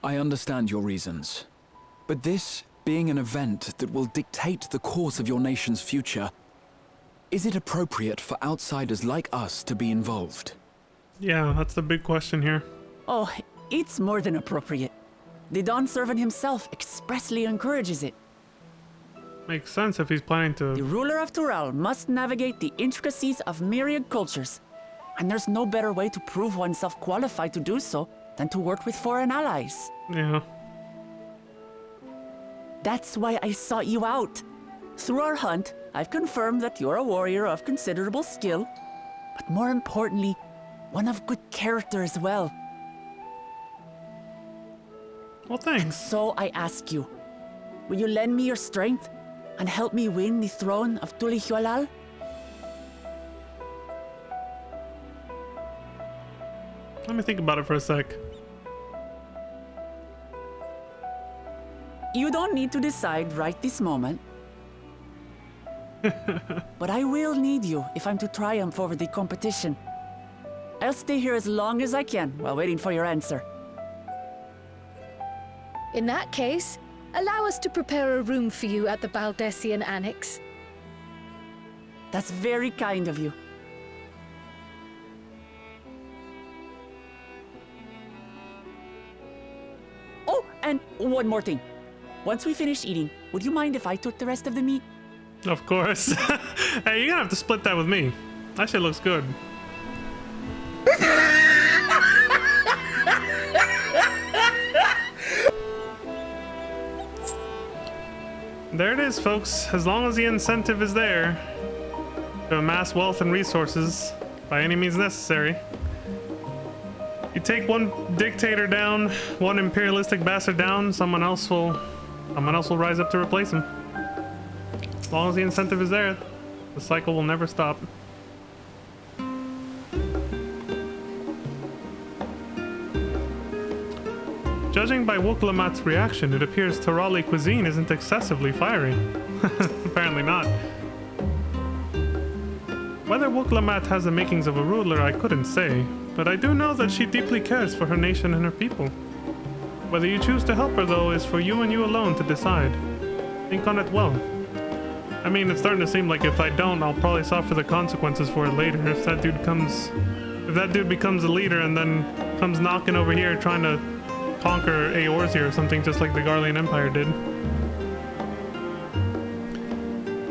I understand your reasons. But this being an event that will dictate the course of your nation's future, is it appropriate for outsiders like us to be involved? Yeah, that's the big question here. Oh, it's more than appropriate. The Dawn Servant himself expressly encourages it. Makes sense if he's planning The to. ruler of Tural must navigate the intricacies of myriad cultures, and there's no better way to prove oneself qualified to do so than to work with foreign allies. Yeah. That's why I sought you out. Through our hunt, I've confirmed that you're a warrior of considerable skill, but more importantly, one of good character as well. Well, thanks. So I ask you, will you lend me your strength and help me win the throne of Tulihualal? Let me think about it for a sec. You don't need to decide right this moment. But I will need you if I'm to triumph over the competition. I'll stay here as long as I can while waiting for your answer. In that case, Allow us to prepare a room for you at the Baldessian Annex. That's very kind of you. Oh, and one more thing. Once we finish eating, would you mind if I took the rest of the meat? Of course. Hey, you're gonna have to split that with me. That shit looks good. There it is, folks. As long as the incentive is there to amass wealth and resources by any means necessary. You take one dictator down, one imperialistic bastard down, someone else will rise up to replace him. As long as the incentive is there, the cycle will never stop. Judging by Wuklamat's reaction, it appears Torali cuisine isn't excessively fiery. Apparently not. Whether Wuklamat has the makings of a ruler, I couldn't say, but I do know that she deeply cares for her nation and her people. Whether you choose to help her, though, is for you and you alone to decide. Think on it well. I mean, it's starting to seem like if I don't, I'll probably suffer the consequences for it later. If that dude becomes a leader and then comes knocking over here trying to conquer Eorzea or something, just like the Garlean Empire did.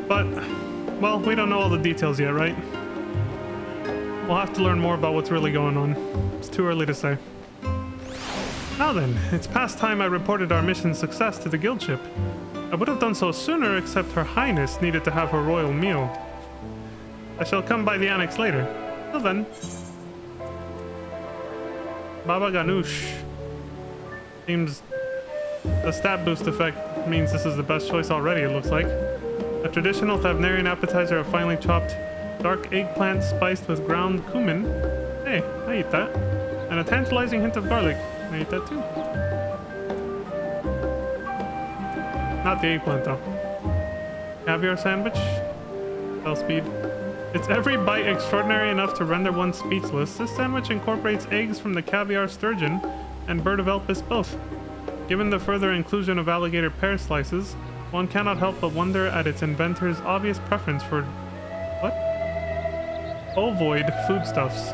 But, well, we don't know all the details yet, right? We'll have to learn more about what's really going on. It's too early to say. Now then, it's past time I reported our mission's success to the guild ship. I would have done so sooner, except Her Highness needed to have her royal meal. I shall come by the annex later. Till then. Baba Ganoush. Seems the stat boost effect means this is the best choice already, it looks like. A traditional Thavnarian appetizer of finely chopped dark eggplant spiced with ground cumin. Hey, I eat that. And a tantalizing hint of garlic. I eat that too. Not the eggplant though. Caviar sandwich. Spell speed. It's every bite extraordinary enough to render one speechless. This sandwich incorporates eggs from the caviar sturgeon and bird of Elpis both. Given the further inclusion of alligator pear slices, one cannot help but wonder at its inventor's obvious preference for what? Ovoid foodstuffs.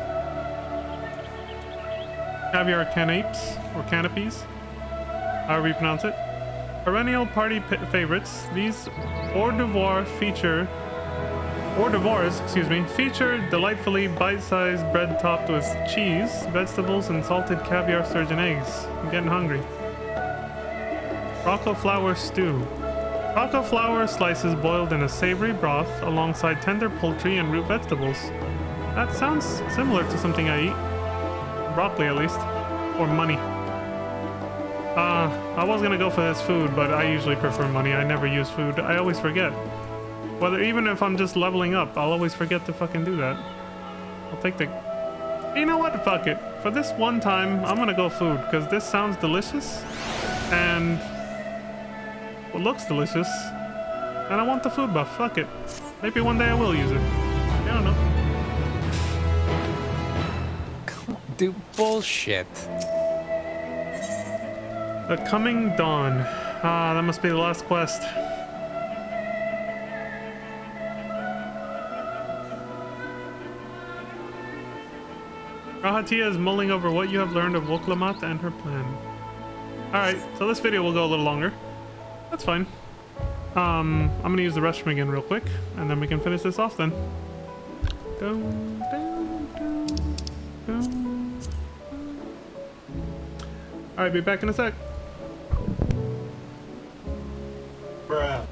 Caviar canapes, or canopies, however you pronounce it. Perennial party favorites, these hors d'oeuvres feature delightfully bite-sized bread topped with cheese, vegetables, and salted caviar sturgeon eggs. I'm getting hungry. Rocco flour stew. Rocco flour slices boiled in a savory broth alongside tender poultry and root vegetables. That sounds similar to something I eat. Broccoli, at least. Or money. I was gonna go for this food, but I usually prefer money. I never use food. I always forget. Even if I'm just leveling up, I'll always forget to fucking do that. I'll take the... You know what? Fuck it. For this one time, I'm gonna go food, because this sounds delicious, and... It looks delicious, and I want the food buff. Fuck it. Maybe one day I will use it. I don't know. Do bullshit. The Coming Dawn. Ah, that must be the last quest. Rahatia is mulling over what you have learned of Wuklamat and her plan. Alright, so this video will go a little longer. That's fine. I'm gonna use the restroom again real quick, and then we can finish this off then. Alright, be back in a sec. Bruh.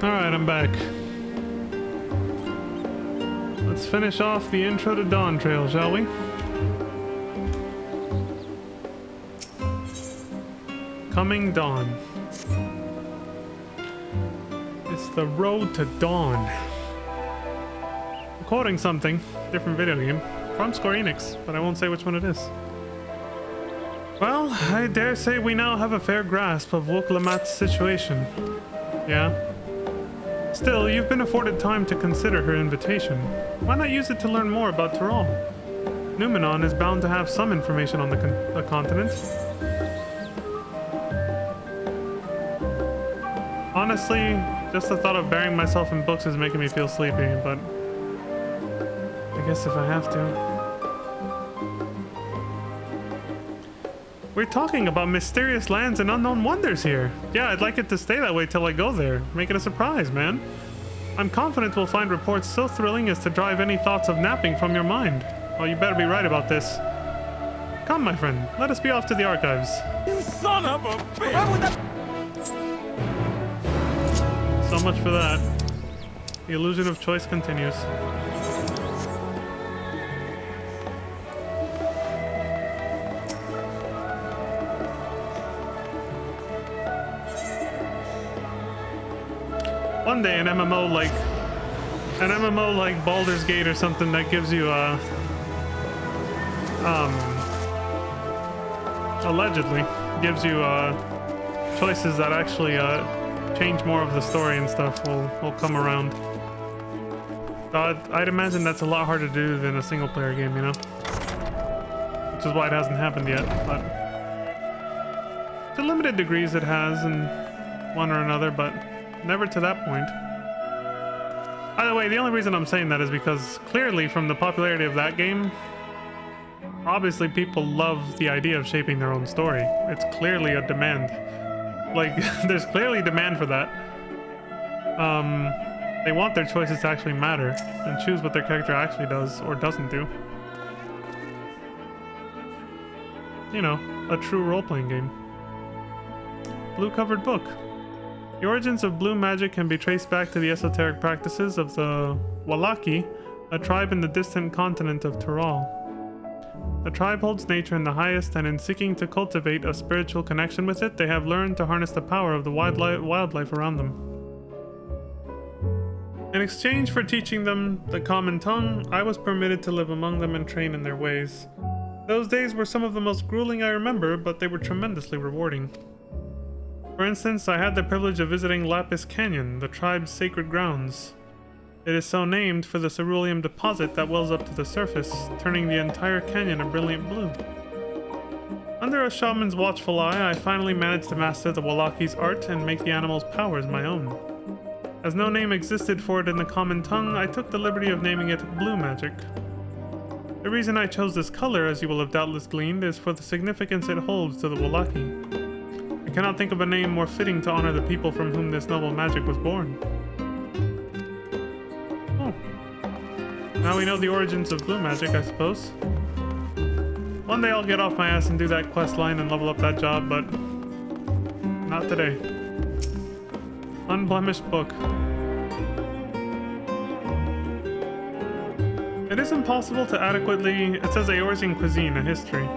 Alright, I'm back. Let's finish off the intro to Dawn Trail, shall we? Coming Dawn. It's the road to dawn. I'm quoting something, different video game, from Square Enix, but I won't say which one it is. Well, I dare say we now have a fair grasp of Wuk-Lamat's situation. Yeah? Still, you've been afforded time to consider her invitation. Why not use it to learn more about Tyrol? Numenon is bound to have some information on the continent. Honestly, just the thought of burying myself in books is making me feel sleepy, but I guess if I have to. We're talking about mysterious lands and unknown wonders here. Yeah, I'd like it to stay that way till I go there. Make it a surprise, man. I'm confident we'll find reports so thrilling as to drive any thoughts of napping from your mind. Oh, you better be right about this. Come, my friend, let us be off to the archives. You son of a bitch! So much for that. The illusion of choice continues. One day an MMO like Baldur's Gate or something that gives you allegedly gives you choices that actually change more of the story and stuff will come around. I'd imagine that's a lot harder to do than a single player game, you know? Which is why it hasn't happened yet, but to limited degrees it has in one or another, but never to that point. By the way, the only reason I'm saying that is because clearly from the popularity of that game, obviously people love the idea of shaping their own story. It's clearly a demand. Like, there's clearly demand for that. They want their choices to actually matter and choose what their character actually does or doesn't do. You know, a true role-playing game. Blue-covered book. The origins of blue magic can be traced back to the esoteric practices of the Wallaki, a tribe in the distant continent of Tyrol. The tribe holds nature in the highest, and in seeking to cultivate a spiritual connection with it, they have learned to harness the power of the wildlife around them. In exchange for teaching them the common tongue, I was permitted to live among them and train in their ways. Those days were some of the most grueling I remember, but they were tremendously rewarding. For instance, I had the privilege of visiting Lapis Canyon, the tribe's sacred grounds. It is so named for the cerulean deposit that wells up to the surface, turning the entire canyon a brilliant blue. Under a shaman's watchful eye, I finally managed to master the Wallaki's art and make the animal's powers my own. As no name existed for it in the common tongue, I took the liberty of naming it Blue Magic. The reason I chose this color, as you will have doubtless gleaned, is for the significance it holds to the Wallaki. I cannot think of a name more fitting to honor the people from whom this noble magic was born. Oh. Now we know the origins of blue magic, I suppose. One day I'll get off my ass and do that quest line and level up that job, but not today. Unblemished book. It is impossible to adequately... It says Eorzean cuisine, a history.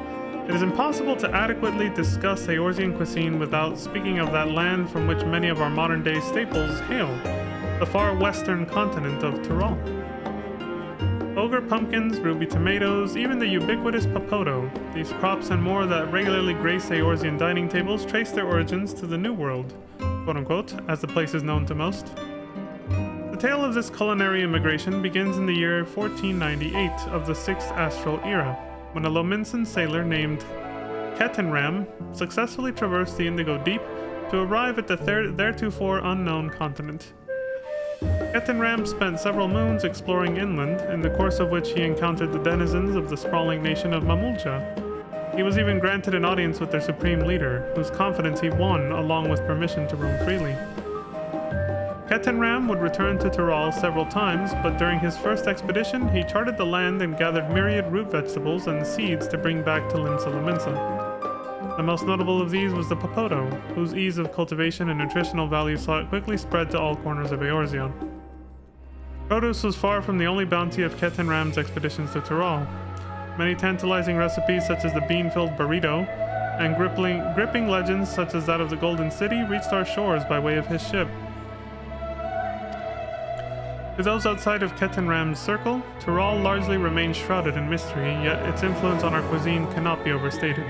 It is impossible to adequately discuss Eorzean cuisine without speaking of that land from which many of our modern-day staples hail, the far western continent of Tyrol. Ogre pumpkins, ruby tomatoes, even the ubiquitous papoto, these crops and more that regularly grace Eorzean dining tables trace their origins to the New World, quote-unquote, as the place is known to most. The tale of this culinary immigration begins in the year 1498 of the 6th Astral Era, when a Lominsan sailor named Ketenram successfully traversed the Indigo Deep to arrive at the theretofore unknown continent. Ketenram spent several moons exploring inland, in the course of which he encountered the denizens of the sprawling nation of Mamulja. He was even granted an audience with their supreme leader, whose confidence he won along with permission to roam freely. Ketenram would return to Tyrol several times, but during his first expedition, he charted the land and gathered myriad root vegetables and seeds to bring back to Limsa Lominsa. The most notable of these was the Popoto, whose ease of cultivation and nutritional value saw it quickly spread to all corners of Eorzeon. Produce was far from the only bounty of Ketan Ram's expeditions to Tyrol. Many tantalizing recipes such as the bean-filled burrito and gripping legends such as that of the Golden City reached our shores by way of his ship. To those outside of Ketan Ram's circle, Tyrol largely remains shrouded in mystery, yet its influence on our cuisine cannot be overstated.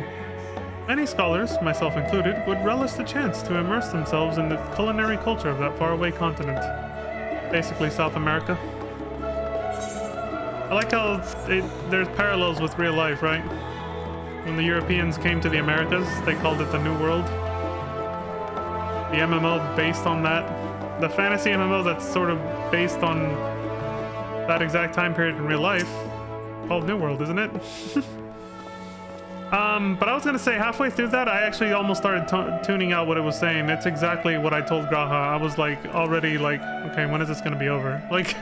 Many scholars, myself included, would relish the chance to immerse themselves in the culinary culture of that faraway continent. Basically South America. I like how there's parallels with real life, right? When the Europeans came to the Americas, they called it the New World. The MMO based on that. The fantasy MMO that's sort of based on that exact time period in real life, called New World, isn't it? But I was gonna say, halfway through that, I actually almost started tuning out what it was saying. It's exactly what I told Graha. I was like, already like, okay, when is this gonna be over? Like,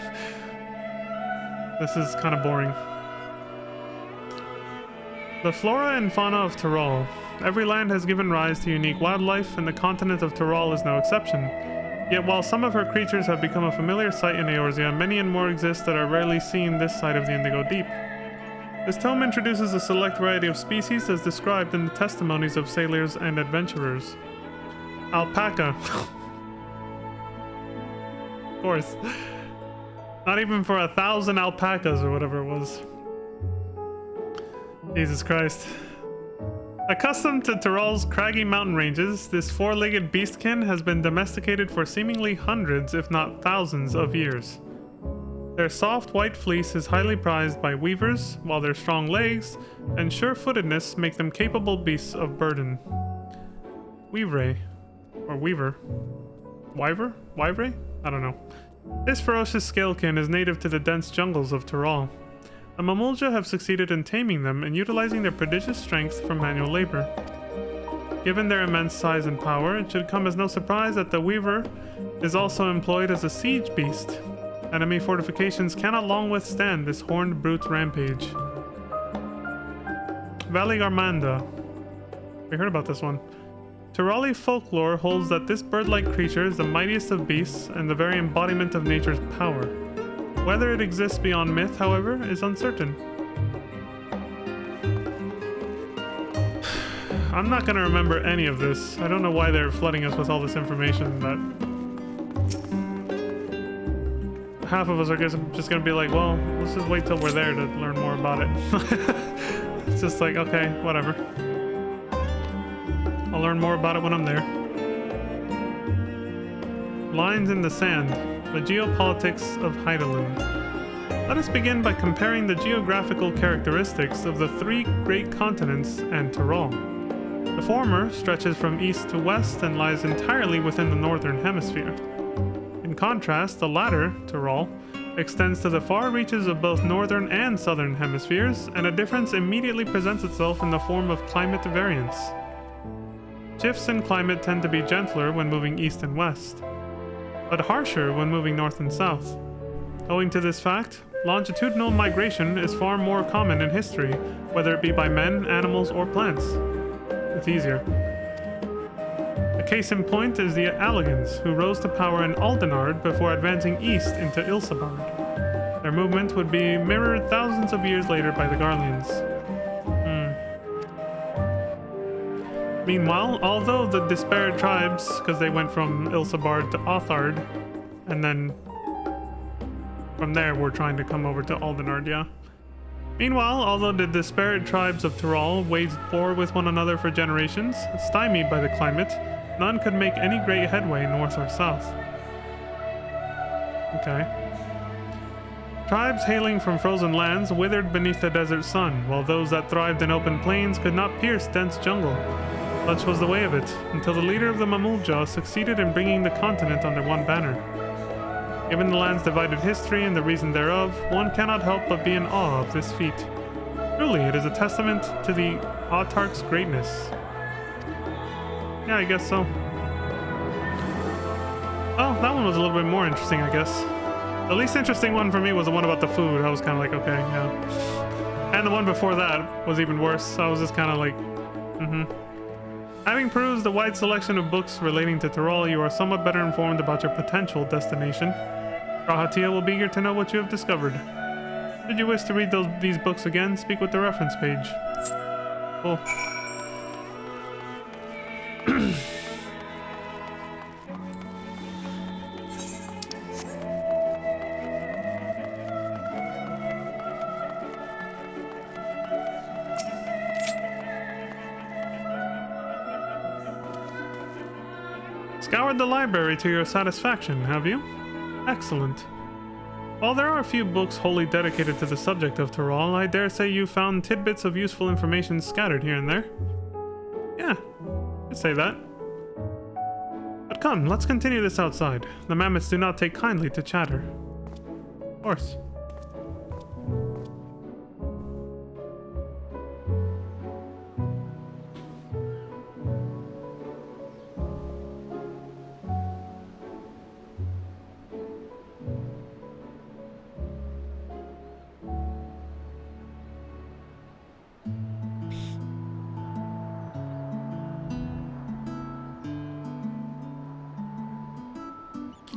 this is kind of boring. The flora and fauna of Tyrol. Every land has given rise to unique wildlife, and the continent of Tyrol is no exception. Yet while some of her creatures have become a familiar sight in Eorzea, many and more exist that are rarely seen this side of the Indigo Deep. This tome introduces a select variety of species as described in the testimonies of sailors and adventurers. Alpaca. Of course. Not even for 1,000 alpacas or whatever it was. Jesus Christ. Accustomed to Tyrol's craggy mountain ranges, this four-legged beastkin has been domesticated for seemingly hundreds, if not thousands, of years. Their soft white fleece is highly prized by weavers, while their strong legs and sure-footedness make them capable beasts of burden. Weavre. Or weaver. Wyver? Wyvre? I don't know. This ferocious scalekin is native to the dense jungles of Tyrol. The Mamulja have succeeded in taming them and utilizing their prodigious strength for manual labor. Given their immense size and power, it should come as no surprise that the Weaver is also employed as a siege beast. Enemy fortifications cannot long withstand this horned brute's rampage. Valley Garmanda. We heard about this one. Tyroli folklore holds that this bird-like creature is the mightiest of beasts and the very embodiment of nature's power. Whether it exists beyond myth, however, is uncertain. I'm not gonna remember any of this. I don't know why they're flooding us with all this information that half of us are just gonna be like, well, let's just wait till we're there to learn more about it. It's just like, okay, whatever. I'll learn more about it when I'm there. Lines in the sand. The geopolitics of Hydaelyn. Let us begin by comparing the geographical characteristics of the three great continents and Tyrol. The former stretches from east to west and lies entirely within the northern hemisphere. In contrast, the latter, Tyrol, extends to the far reaches of both northern and southern hemispheres, and a difference immediately presents itself in the form of climate variance. Shifts in climate tend to be gentler when moving east and west, but harsher when moving north and south. Owing to this fact, longitudinal migration is far more common in history, whether it be by men, animals, or plants. It's easier. A case in point is the Alligans, who rose to power in Aldenard before advancing east into Ilsabard. Their movement would be mirrored thousands of years later by the Garleans. Meanwhile, although the disparate tribes, because they went from Ilsabard to Othard, and then from there we're trying to come over to Aldenard, yeah. Meanwhile, although the disparate tribes of Tyrol waged war with one another for generations, stymied by the climate, none could make any great headway north or south. Okay. Tribes hailing from frozen lands withered beneath the desert sun, while those that thrived in open plains could not pierce dense jungle. Such was the way of it, until the leader of the Mamulja succeeded in bringing the continent under one banner. Given the land's divided history and the reason thereof, one cannot help but be in awe of this feat. Truly, it is a testament to the autarch's greatness. Yeah, I guess so. Oh, that one was a little bit more interesting, I guess. The least interesting one for me was the one about the food. I was kind of like, okay, yeah. And the one before that was even worse. So I was just kind of like, Having perused the wide selection of books relating to Tyrol, you are somewhat better informed about your potential destination. Rahatia will be eager to know what you have discovered. Should you wish to read these books again, speak with the reference page. Cool. Scoured the library to your satisfaction, have you? Excellent. While there are a few books wholly dedicated to the subject of Tyrol, I dare say you found tidbits of useful information scattered here and there. Yeah, I'd say that. But come, let's continue this outside. The mammoths do not take kindly to chatter. Of course.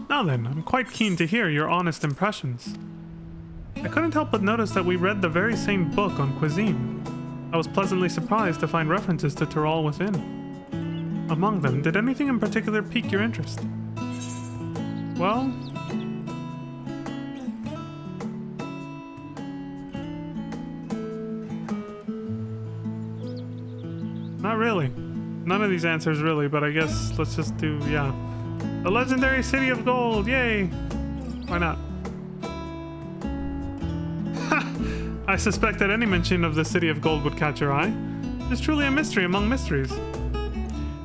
Now then, I'm quite keen to hear your honest impressions. I couldn't help but notice that we read the very same book on cuisine. I was pleasantly surprised to find references to Tyrol within. Among them, did anything in particular pique your interest? Well... not really. None of these answers really, but I guess let's just do, yeah. The legendary City of Gold, yay! Why not? I suspect that any mention of the City of Gold would catch your eye. It's truly a mystery among mysteries.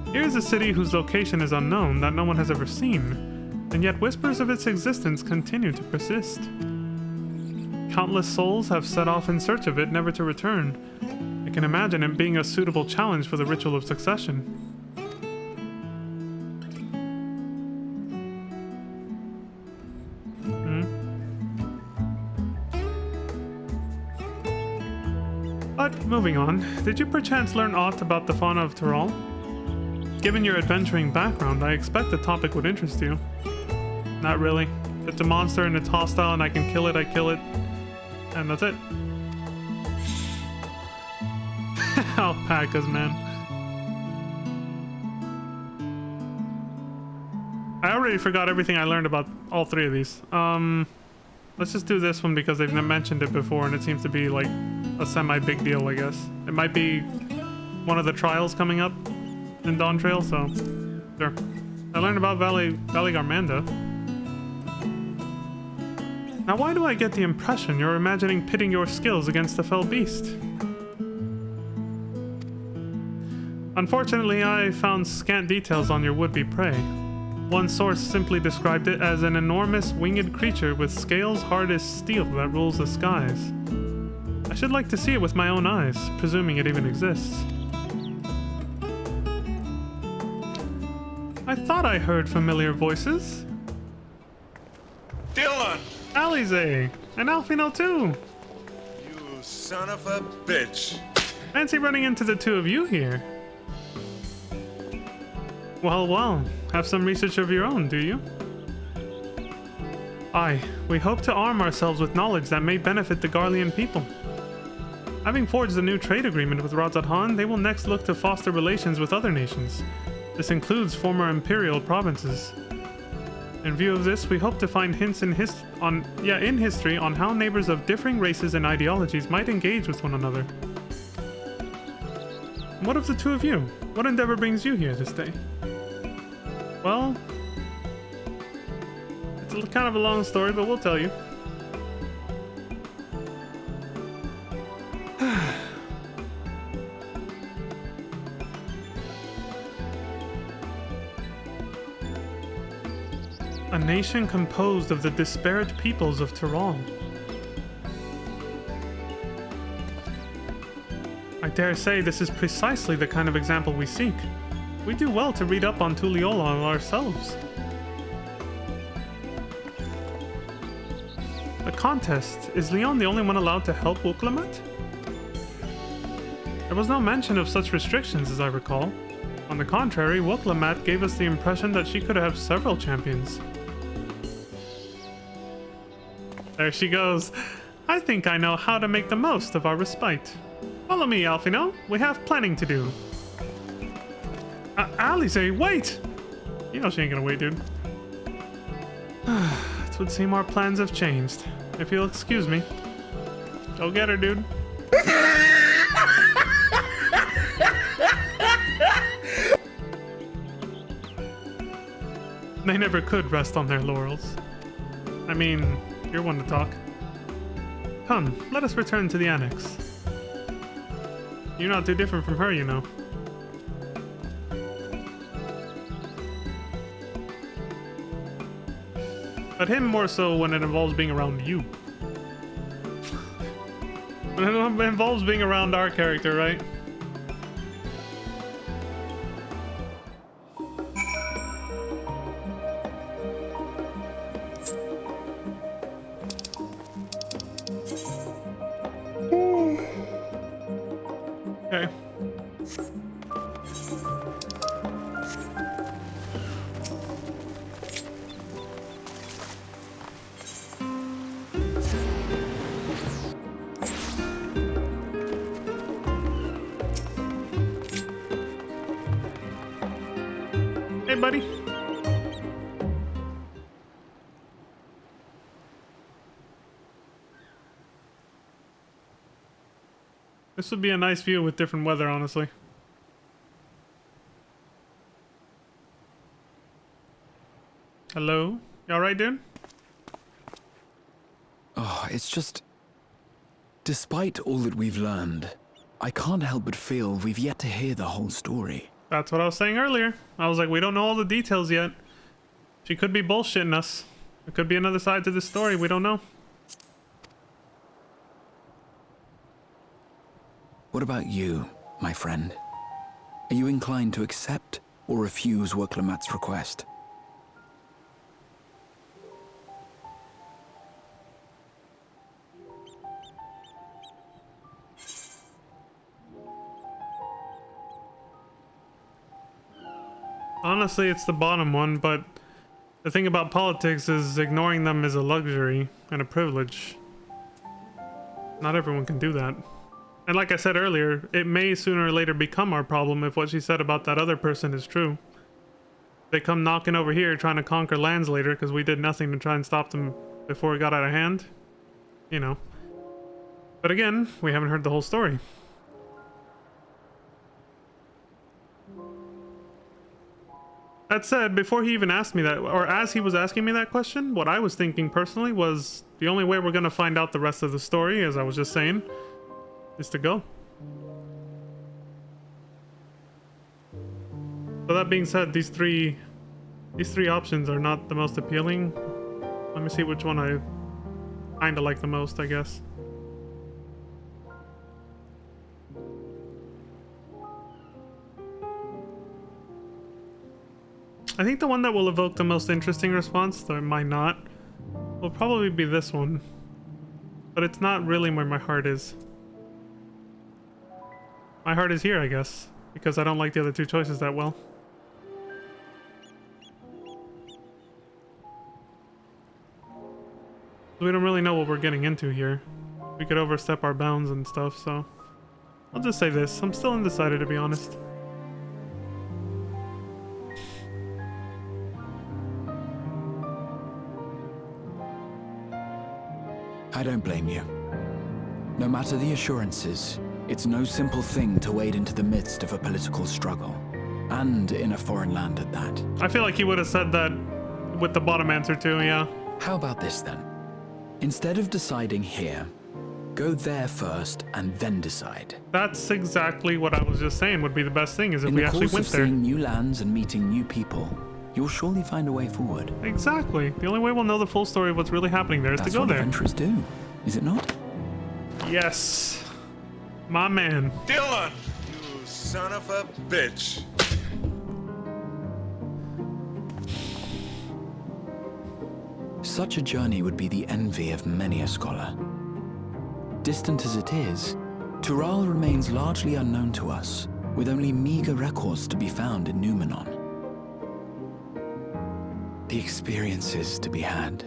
Here is a city whose location is unknown, that no one has ever seen, and yet whispers of its existence continue to persist. Countless souls have set off in search of it, never to return. I can imagine it being a suitable challenge for the ritual of succession. But, moving on, did you perchance learn aught about the fauna of Tyrol? Given your adventuring background, I expect the topic would interest you. Not really. If it's a monster and it's hostile and I can kill it, I kill it. And that's it. Alpacas, man. I already forgot everything I learned about all three of these. Let's just do this one because they've mentioned it before and it seems to be like a semi-big deal, I guess. It might be one of the trials coming up in Dawn Trail, so sure. I learned about Valley Garmanda. Now why do I get the impression you're imagining pitting your skills against the fell beast? Unfortunately, I found scant details on your would-be prey. One source simply described it as an enormous winged creature with scales hard as steel that rules the skies. I should like to see it with my own eyes, presuming it even exists. I thought I heard familiar voices. Dylan! Alize! And Alfino too! You son of a bitch! Fancy running into the two of you here. Well, have some research of your own, do you? Aye, we hope to arm ourselves with knowledge that may benefit the Garlean people. Having forged a new trade agreement with Radzat-Han, they will next look to foster relations with other nations. This includes former imperial provinces. In view of this, we hope to find hints in history on how neighbors of differing races and ideologies might engage with one another. What of the two of you? What endeavor brings you here this day? Well, it's kind of a long story, but we'll tell you. A nation composed of the disparate peoples of Tyrol. I dare say this is precisely the kind of example we seek. We do well to read up on Tuliyollal ourselves. The contest. Is Leon the only one allowed to help Wuklamat? There was no mention of such restrictions as I recall. On the contrary, Woklamat gave us the impression that she could have several champions. There she goes. I think I know how to make the most of our respite. Follow me, Alfino. We have planning to do. Alize, wait! You know she ain't gonna wait, dude. It would seem our plans have changed. If you'll excuse me. Go get her, dude. They never could rest on their laurels. I mean, you're one to talk. Come, let us return to the annex. You're not too different from her, you know. But him more so when it involves being around you. When it involves being around our character, right? Okay. Hey, buddy. This would be a nice view with different weather, honestly. Hello? You alright, dude? Oh, it's just... Despite all that we've learned, I can't help but feel we've yet to hear the whole story. That's what I was saying earlier. I was like, we don't know all the details yet. She could be bullshitting us. There could be another side to this story. We don't know. What about you, my friend? Are you inclined to accept or refuse Woklamat's request? Honestly, it's the bottom one, but the thing about politics is ignoring them is a luxury and a privilege. Not everyone can do that. And like I said earlier, it may sooner or later become our problem if what she said about that other person is true. They come knocking over here trying to conquer lands later because we did nothing to try and stop them before it got out of hand. You know. But again, we haven't heard the whole story. That said, before he even asked me that, or as he was asking me that question, what I was thinking personally was the only way we're going to find out the rest of the story, as I was just saying, is to go. So that being said, these three options are not the most appealing. Let me see which one I kind of like the most, I guess. I think the one that will evoke the most interesting response, though it might not, will probably be this one. But it's not really where my heart is. My heart is here, I guess, because I don't like the other two choices that well. We don't really know what we're getting into here. We could overstep our bounds and stuff, so... I'll just say this, I'm still undecided, to be honest. I don't blame you. No matter the assurances, it's no simple thing to wade into the midst of a political struggle. And in a foreign land at that. I feel like he would have said that with the bottom answer too, yeah. How about this then? Instead of deciding here, go there first and then decide. That's exactly what I was just saying would be the best thing, is if we actually went there. In the course of seeing new lands and meeting new people, you'll surely find a way forward. Exactly. The only way we'll know the full story of what's really happening there is to go there. That's what adventurers do, is it not? Yes. My man. Dylan! You son of a bitch! Such a journey would be the envy of many a scholar. Distant as it is, Tural remains largely unknown to us, with only meager records to be found in Numenon. The experiences to be had,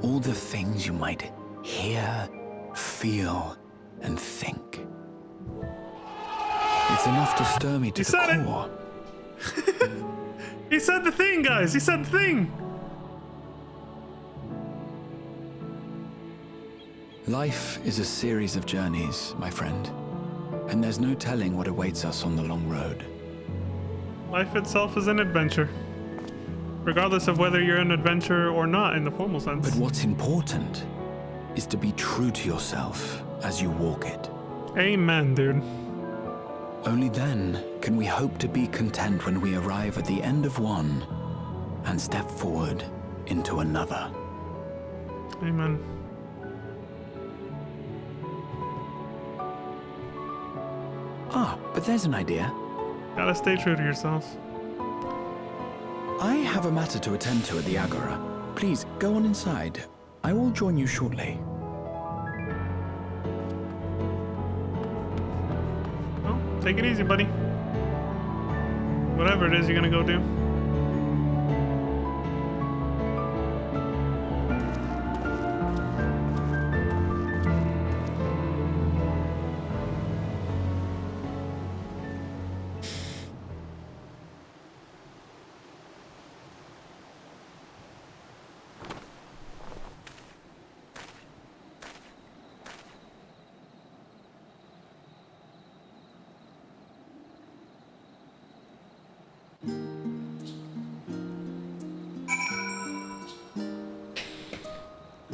all the things you might hear, feel, and think. It's enough to stir me to the core. He said the thing, guys! He said the thing! Life is a series of journeys, my friend. And there's no telling what awaits us on the long road. Life itself is an adventure. Regardless of whether you're an adventurer or not in the formal sense. But what's important is to be true to yourself as you walk it. Amen, dude. Only then can we hope to be content when we arrive at the end of one and step forward into another. Amen. Ah, but there's an idea. Gotta stay true to yourself. I have a matter to attend to at the Agora. Please, go on inside. I will join you shortly. Well, take it easy, buddy. Whatever it is you're gonna go do.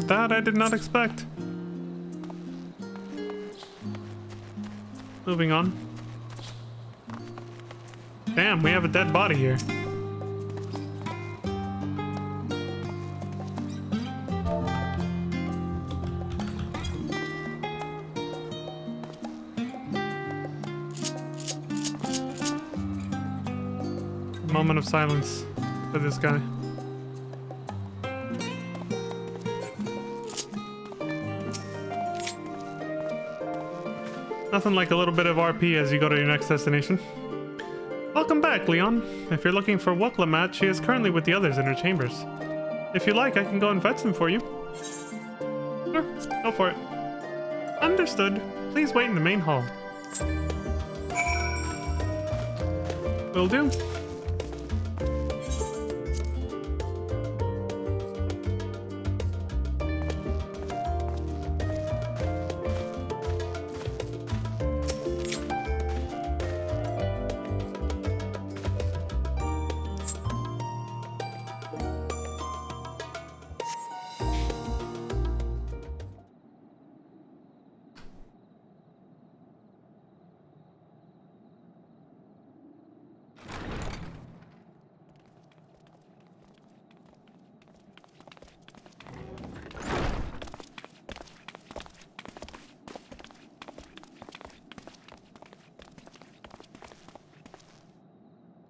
That I did not expect. Moving on. Damn, we have a dead body here. Moment of silence for this guy. Nothing like a little bit of RP as you go to your next destination. Welcome back, Leon. If you're looking for Wuklemat, she is currently with the others in her chambers. If you like, I can go and fetch them for you. Sure, go for it. Understood. Please wait in the main hall. Will do.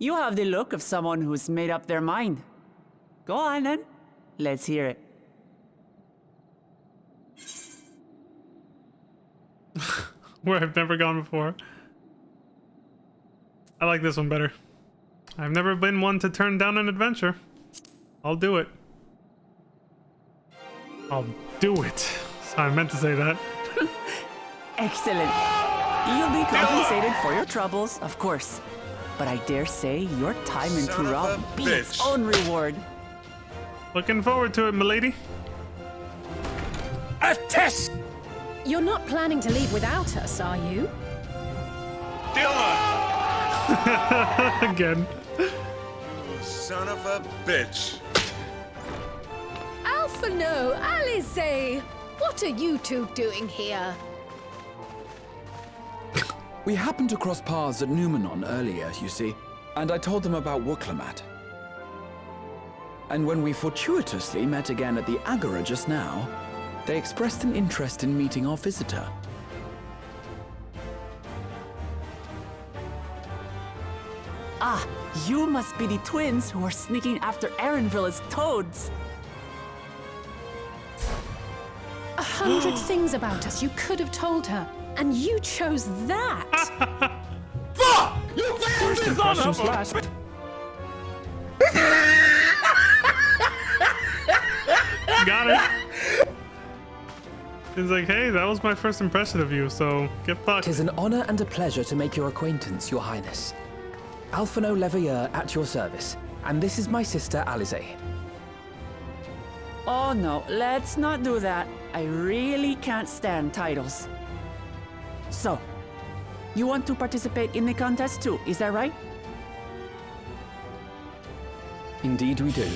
You have the look of someone who's made up their mind. Go on then. Let's hear it. Where I've never gone before. I like this one better. I've never been one to turn down an adventure. I'll do it. I'll do it. Sorry, I meant to say that. Excellent. You'll be compensated for your troubles, of course. But I dare say your time in Son of Turab a be its bitch. own reward. Looking forward to it, milady. A test! You're not planning to leave without us, are you? Dylan! Again. You son of a bitch. Alphano, Alice, what are you two doing here? We happened to cross paths at Numenon earlier, you see, and I told them about Wuklemat. And when we fortuitously met again at the Agora just now, they expressed an interest in meeting our visitor. Ah, you must be the twins who are sneaking after Erenville as toads. 100 things about us you could have told her, and you chose that. Fuck! First impressions last. Got it. He's like, hey, that was my first impression of you, so get fucked. 'Tis an honor and a pleasure to make your acquaintance, Your Highness. Alphino Leveilleur at your service, and this is my sister Alize. Oh no, let's not do that. I really can't stand titles. So, you want to participate in the contest too, is that right? Indeed we do.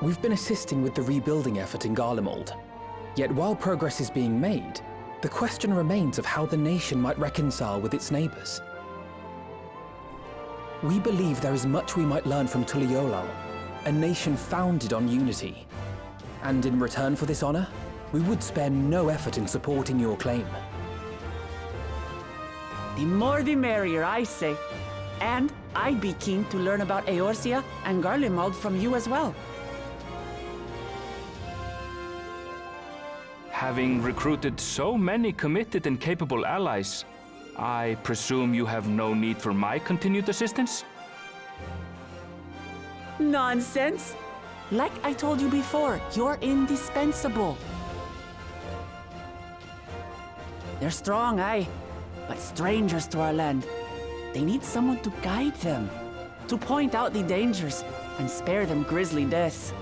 We've been assisting with the rebuilding effort in Garlemald. Yet while progress is being made, the question remains of how the nation might reconcile with its neighbors. We believe there is much we might learn from Tuliolal, a nation founded on unity. And in return for this honor, we would spare no effort in supporting your claim. The more the merrier, I say. And I'd be keen to learn about Eorzea and Garlemald from you as well. Having recruited so many committed and capable allies, I presume you have no need for my continued assistance? Nonsense! Like I told you before, you're indispensable. They're strong, aye, but strangers to our land. They need someone to guide them, to point out the dangers and spare them grisly deaths.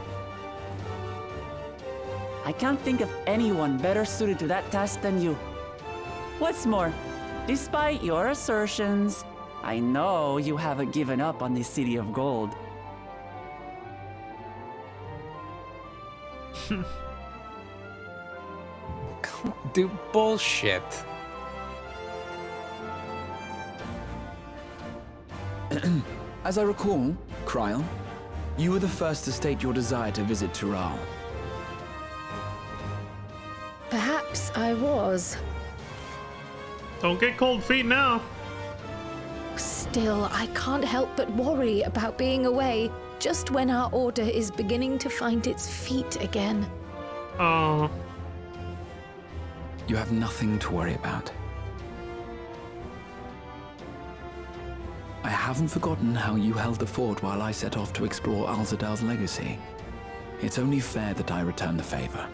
I can't think of anyone better suited to that task than you. What's more, despite your assertions, I know you haven't given up on the City of Gold. Do bullshit. As I recall, Kryl, you were the first to state your desire to visit Tural. Perhaps I was. Don't get cold feet now. Still, I can't help but worry about being away just when our order is beginning to find its feet again. Oh. You have nothing to worry about. I haven't forgotten how you held the fort while I set off to explore Alzadal's legacy. It's only fair that I return the favor.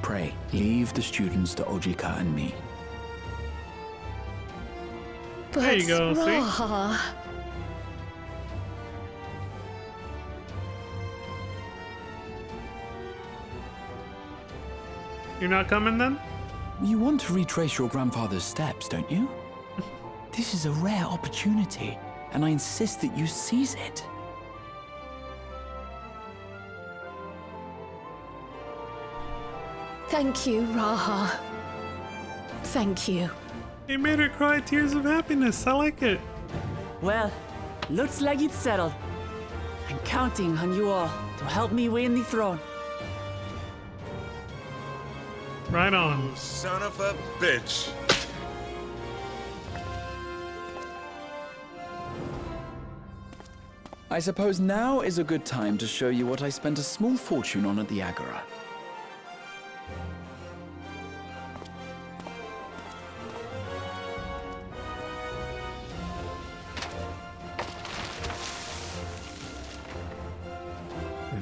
Pray, leave the students to Ojika and me. But There you go, see? Raha, You're not coming then? You want to retrace your grandfather's steps, don't you? This is a rare opportunity, and I insist that you seize it. thank you, Raha. Thank you. He made her cry tears of happiness. I like it. Well, looks like it's settled. I'm counting on you all to help me win the throne. Right on. Son of a bitch. I suppose now is a good time to show you what I spent a small fortune on at the Agora.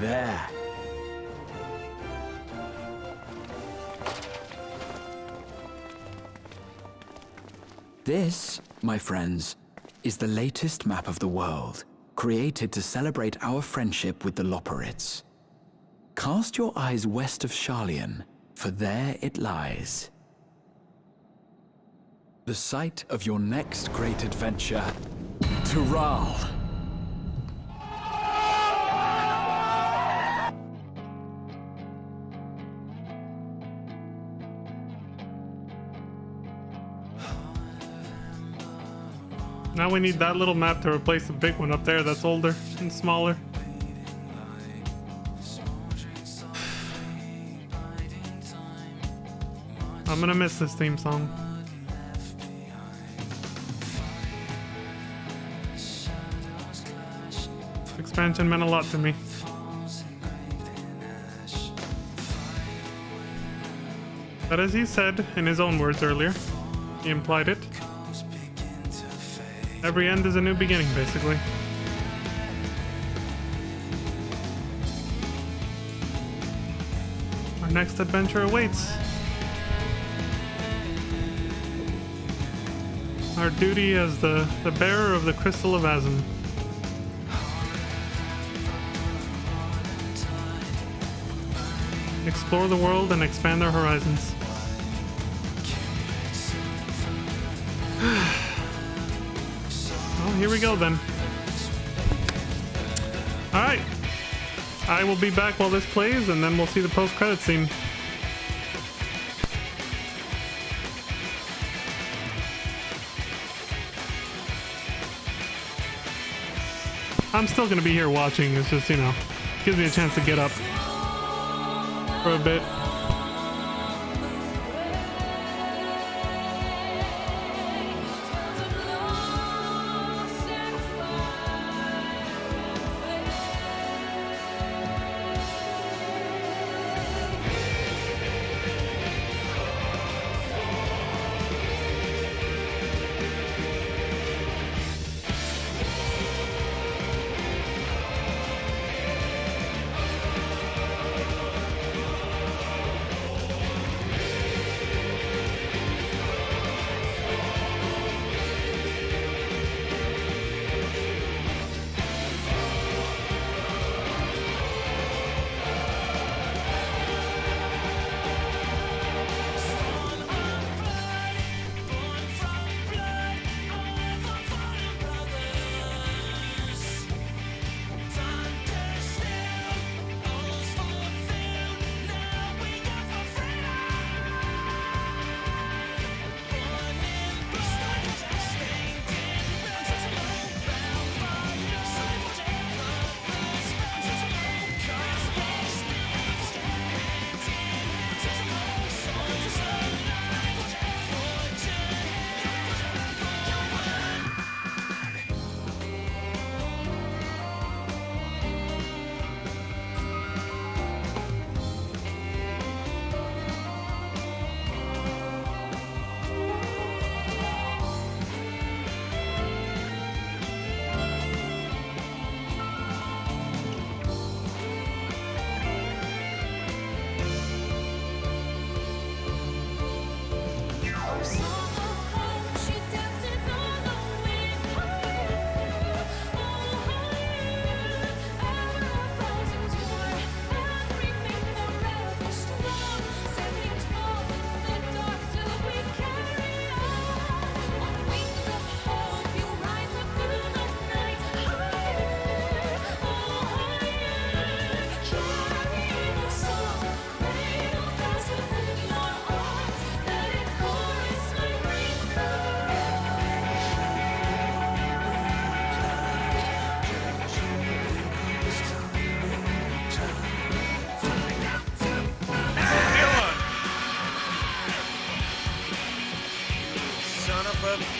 There. This, my friends, is the latest map of the world, created to celebrate our friendship with the Loporrits. Cast your eyes west of Sharlayan, for there it lies. The site of your next great adventure, Tural. Now we need that little map to replace the big one up there that's older and smaller. I'm gonna miss this theme song. This expansion meant a lot to me. But as he said in his own words earlier, he implied it. Every end is a new beginning, basically. Our next adventure awaits. Our duty as the bearer of the Crystal of Azim. Explore the world and expand their horizons. Well, here we go then. Alright. I will be back while this plays, and then we'll see the post-credit scene. I'm still gonna be here watching. It's just, you know, gives me a chance to get up for a bit.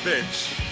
bitch.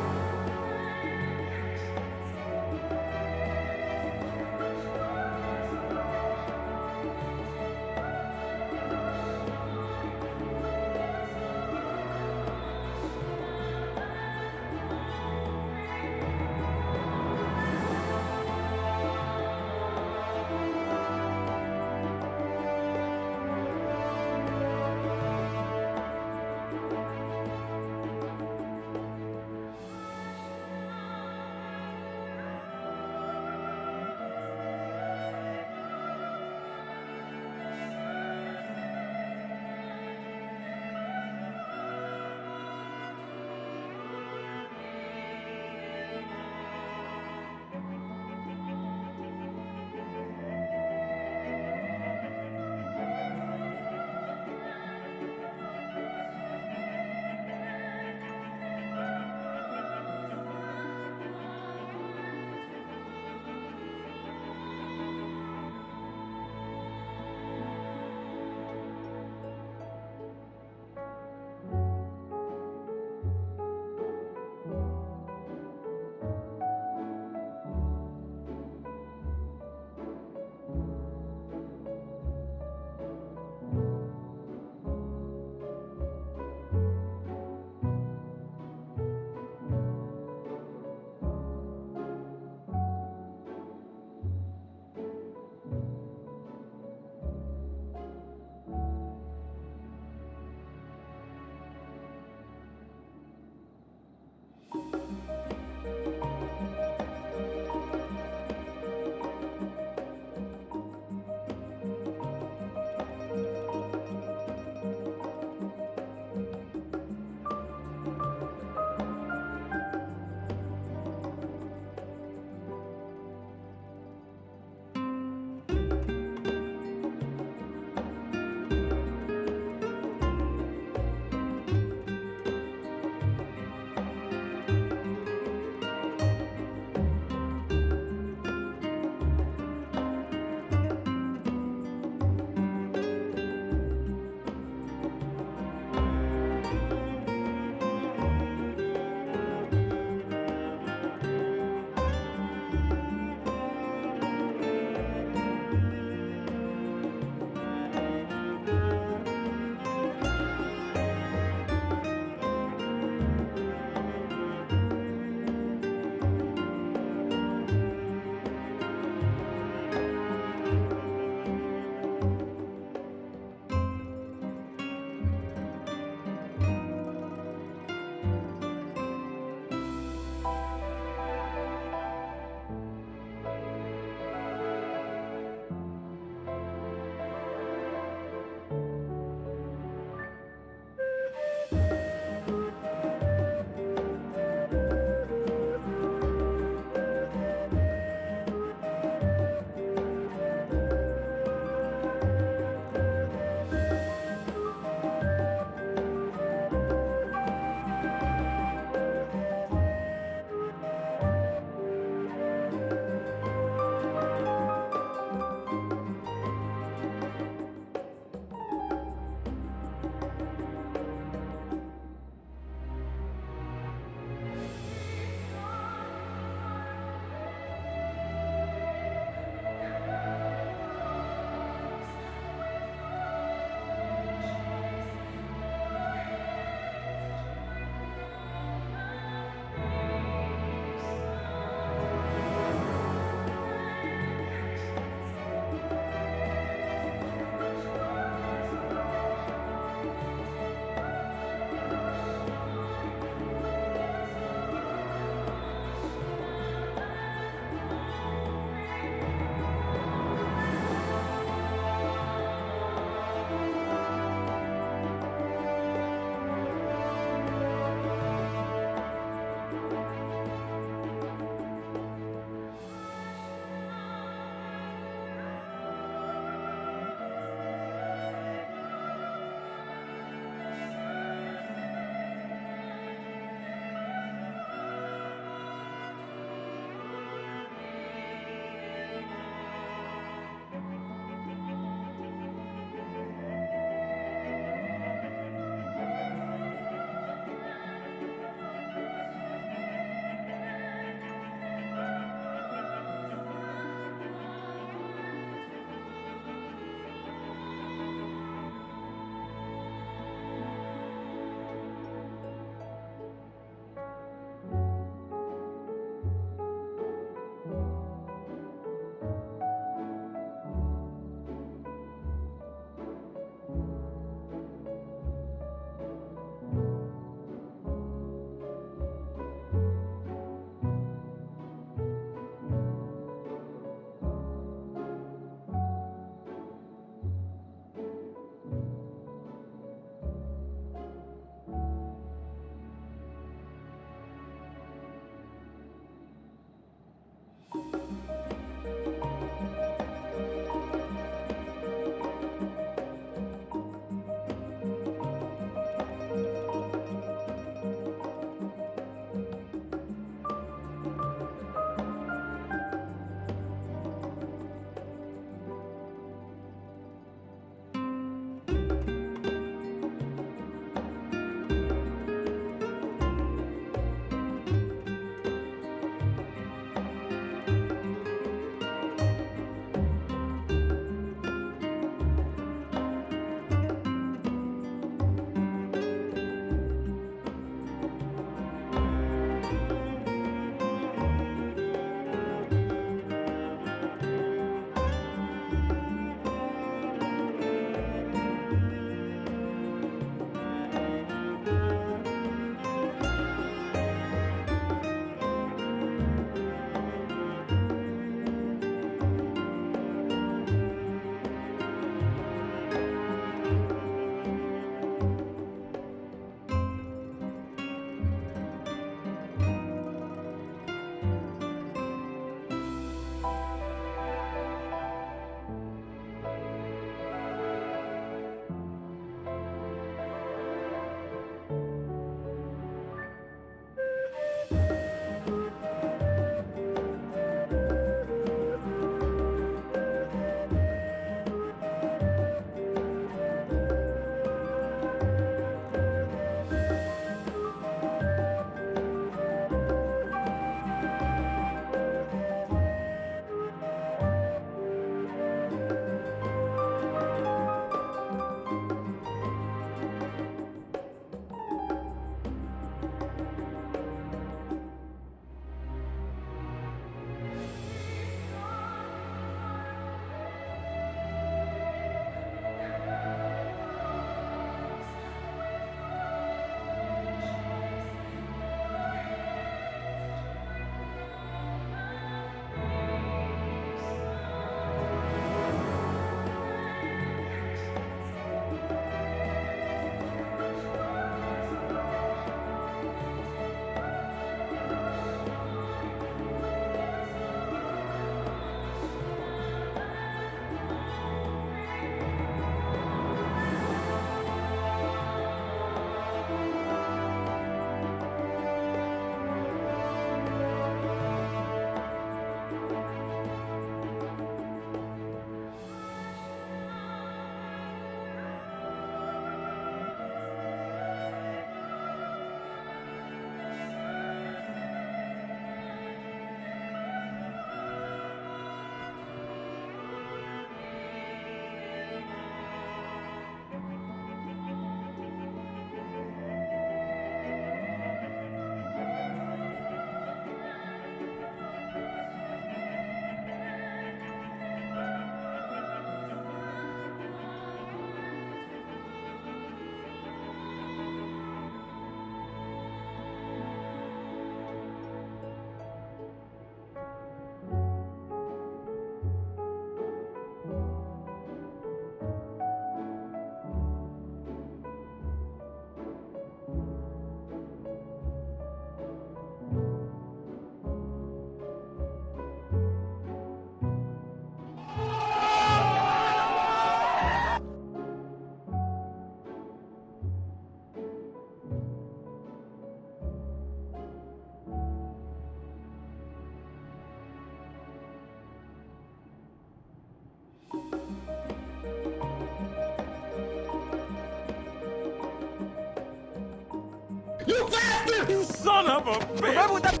You bastard! You son of a bitch!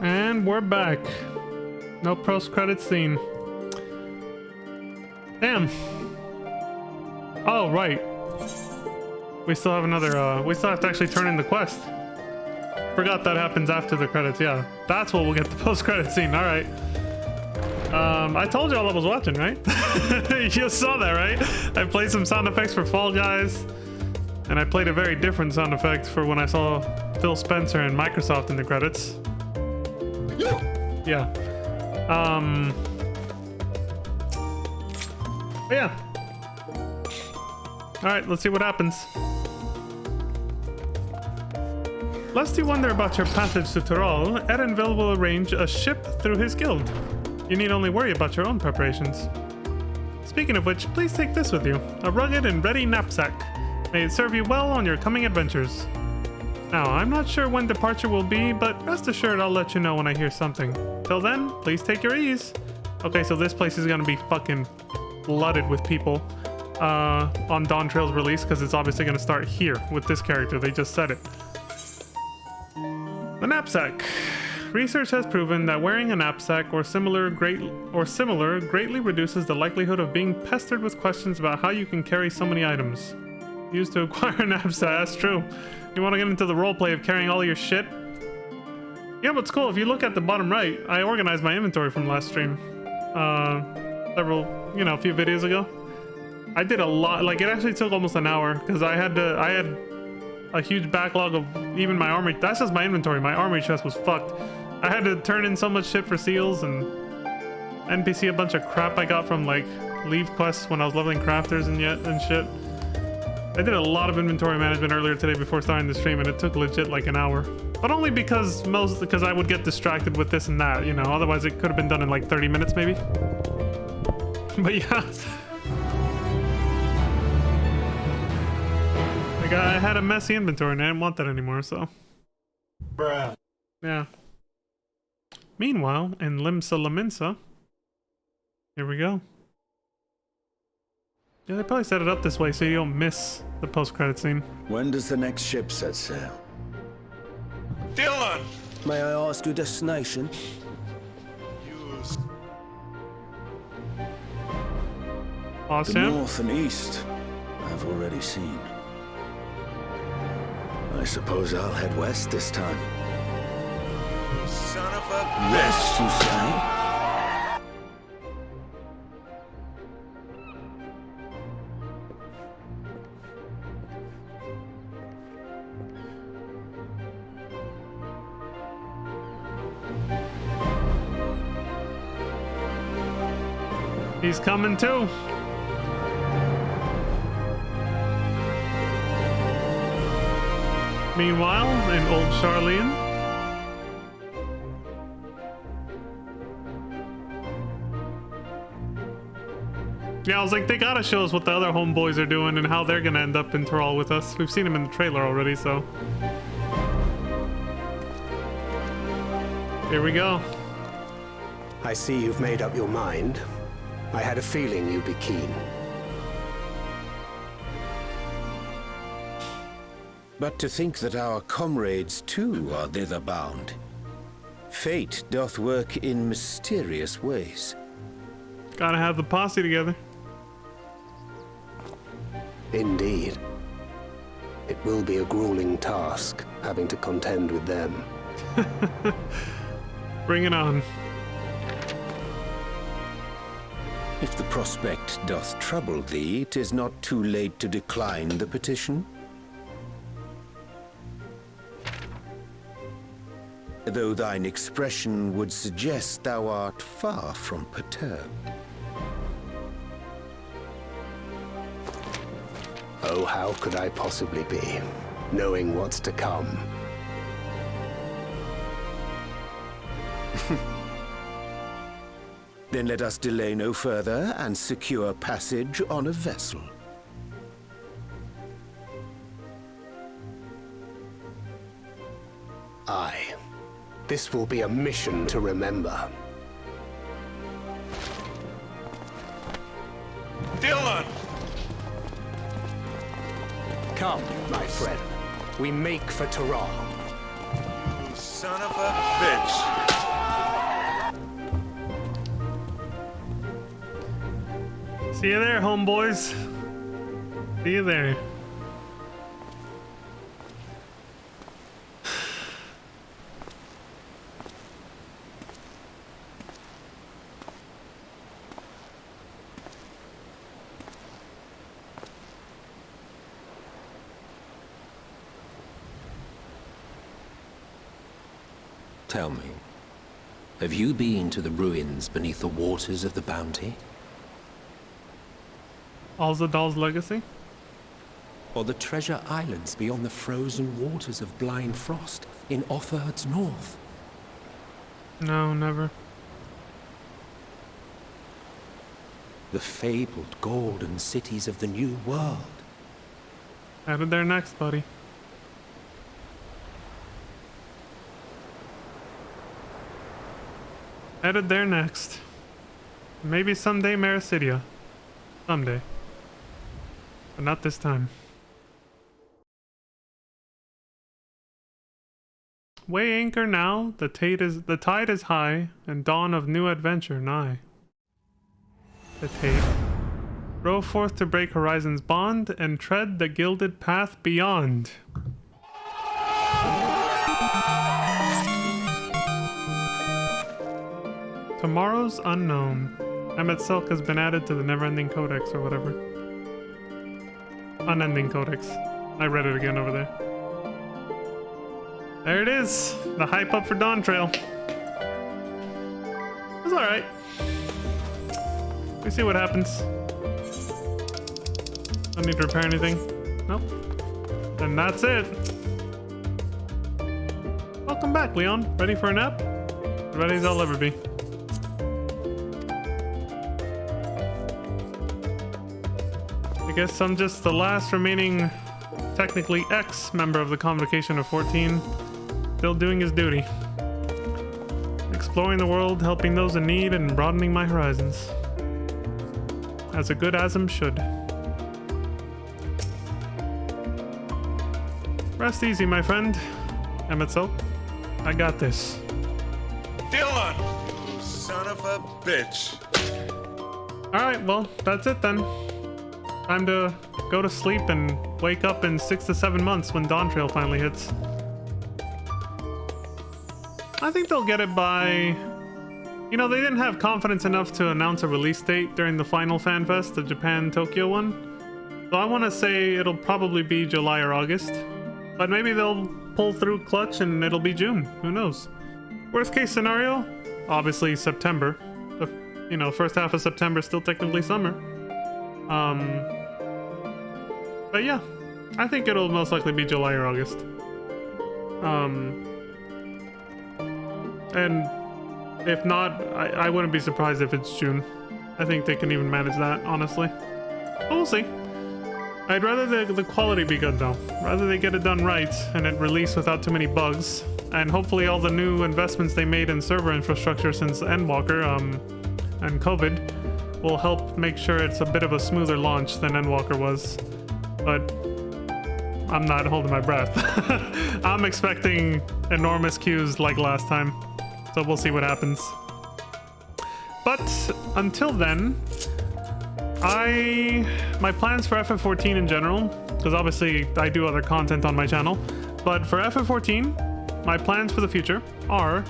And we're back. No post-credit scene. Damn. Oh, right. We still have another, we still have to actually turn in the quest. Forgot that happens after the credits, yeah. That's what we'll get the post-credit scene, alright. I told y'all I was watching, right? You saw that, right? I played some sound effects for Fall Guys. And I played a very different sound effect for when I saw Phil Spencer and Microsoft in the credits. Yeah. But yeah. Alright, let's see what happens. Lest you wonder about your passage to Tyrol, Erenville will arrange a ship through his guild. You need only worry about your own preparations. Speaking of which, please take this with you. A rugged and ready knapsack. May it serve you well on your coming adventures. Now, I'm not sure when departure will be, but rest assured I'll let you know when I hear something. Till then, please take your ease. Okay, so this place is gonna be fucking flooded with people on Dawn Trail's release, because it's obviously gonna start here with this character. They just said it. The knapsack. Research has proven that wearing a knapsack or similar greatly reduces the likelihood of being pestered with questions about how you can carry so many items. Used to acquire a knapsack, that's true. You want to get into the roleplay of carrying all your shit? Yeah, but it's cool. If you look at the bottom right, I organized my inventory from last stream. A few videos ago. I did a lot. Like, it actually took almost an hour because I had a huge backlog of even my armory. That's just my inventory. My armory chest was fucked. I had to turn in so much shit for seals and NPC a bunch of crap I got from like leave quests when I was leveling crafters and shit. I did a lot of inventory management earlier today before starting the stream, and it took legit like an hour. But only because I would get distracted with this and that, you know. Otherwise, it could have been done in like 30 minutes maybe. But yeah. Like, I had a messy inventory and I didn't want that anymore, so. Bruh. Yeah. Meanwhile, in Limsa Laminsa, here we go. Yeah, they probably set it up this way so you don't miss the post-credit scene. When does the next ship set sail? Dylan! May I ask your destination? Use. Awesome. The north and east, I've already seen. I suppose I'll head west this time. Son of a West, bitch! you say? He's coming too. Meanwhile, in old Charlene. Yeah, I was like, they gotta show us what the other homeboys are doing and how they're gonna end up in Tyrol with us. We've seen them in the trailer already, so. Here we go. I see you've made up your mind. I had a feeling you'd be keen. But to think that our comrades too are thither bound. Fate doth work in mysterious ways. Gotta have the posse together. Indeed. It will be a grueling task, having to contend with them. Bring it on. If the prospect doth trouble thee, 'tis not too late to decline the petition. Though thine expression would suggest thou art far from perturbed. Oh, how could I possibly be, knowing what's to come? Then let us delay no further and secure passage on a vessel. Aye. This will be a mission to remember. Dylan! Come, my friend. We make for Tehran. You son of a bitch! See you there, homeboys. See you there. Tell me, have you been to the ruins beneath the waters of the Bounty? Alzadal's legacy? Or the treasure islands beyond the frozen waters of Blind Frost in Offerd's north? No, never. The fabled golden cities of the New World? Headed there next, buddy. Headed there next. Maybe someday Mericidia. Someday. But not this time. Weigh anchor now, the tide is high, and dawn of new adventure nigh. The tide. Row forth to break horizon's bond, and tread the gilded path beyond. Tomorrow's unknown. Emmet Silk has been added to the Never-Ending Codex or whatever. Unending Codex. I read it again over there. There it is. The hype up for Dawn Trail. It's alright. We see what happens. Don't need to repair anything. Nope. And that's it. Welcome back, Leon. Ready for a nap? Ready as I'll ever be. I guess I'm just the last remaining, technically ex-member of the Convocation of 14, still doing his duty. Exploring the world, helping those in need, and broadening my horizons. As a good Asm should. Rest easy, my friend. Emmet Silk, I got this. Dylan! You son of a bitch! Alright, well, that's it then. Time to go to sleep and wake up in 6 to 7 months when Dawn Trail finally hits. I think they'll get it by... You know, they didn't have confidence enough to announce a release date during the final FanFest, the Japan Tokyo one. So I want to say it'll probably be July or August. But maybe they'll pull through clutch and it'll be June. Who knows? Worst case scenario? Obviously September. The, you know, first half of September is still technically summer. But yeah, I think it'll most likely be July or August. And if not, I wouldn't be surprised if it's June. I think they can even manage that, honestly. But we'll see. I'd rather the quality be good though. Rather they get it done right and it release without too many bugs. And hopefully all the new investments they made in server infrastructure since Endwalker and COVID will help make sure it's a bit of a smoother launch than Endwalker was. But I'm not holding my breath. I'm expecting enormous queues like last time. So we'll see what happens. But until then, my plans for FF14 in general, because obviously I do other content on my channel, but for FF14, my plans for the future are,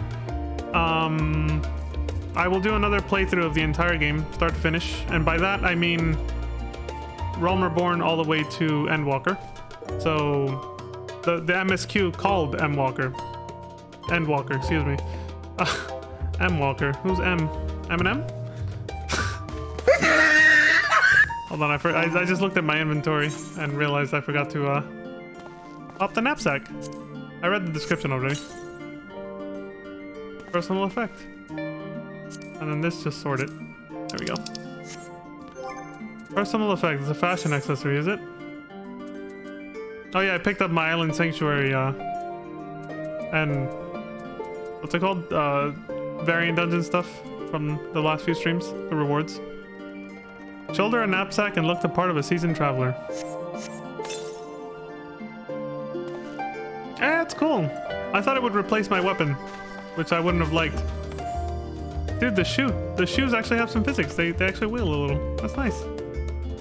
I will do another playthrough of the entire game, start to finish, and by that I mean Realm Reborn all the way to Endwalker. So the MSQ called Endwalker, excuse me. M-Walker. Who's M? Eminem? Hold on, I just looked at my inventory and realized I forgot to pop the knapsack. I read the description already. Personal effect. And then this just sorted. There we go. Personal effect is a fashion accessory, is it? Oh yeah, I picked up my Island Sanctuary, and what's it called? Variant dungeon stuff from the last few streams, the rewards. Shoulder a knapsack and look the part of a seasoned traveler. Eh, it's cool. I thought it would replace my weapon, which I wouldn't have liked. Dude, the shoes actually have some physics. They actually wheel a little. That's nice.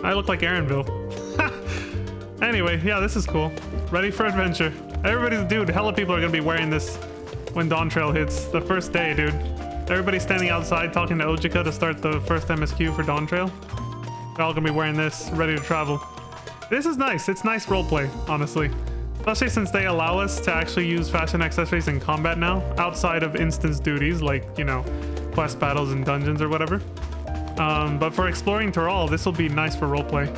I look like Aaronville. Anyway, yeah, this is cool. Ready for adventure. Dude, hella people are gonna be wearing this when Dawn Trail hits. The first day, dude. Everybody's standing outside talking to Ojika to start the first MSQ for Dawn Trail. They're all gonna be wearing this, ready to travel. This is nice. It's nice roleplay, honestly. Especially since they allow us to actually use fashion accessories in combat now, outside of instance duties like, you know, quest battles and dungeons or whatever. But for exploring Tural, this will be nice for roleplay.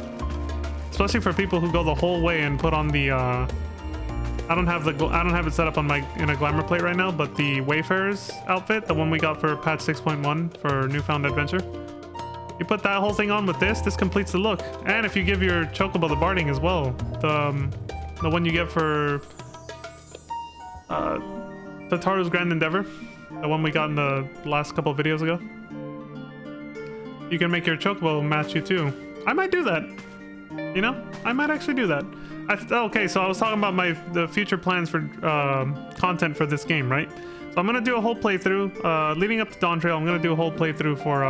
Especially for people who go the whole way and put on the I don't have it set up on in a glamour plate right now, but the Wayfarer's outfit, the one we got for patch 6.1 for Newfound Adventure. You put that whole thing on with this completes the look. And if you give your Chocobo the Barding as well, the one you get for Tataru's Grand Endeavor, the one we got in the last couple of videos ago, you can make your Chocobo match you too. I might do that. You know, I might actually do that. Okay, so I was talking about the future plans for content for this game, right? So I'm gonna do a whole playthrough leading up to Dawn Trail. I'm gonna do a whole playthrough for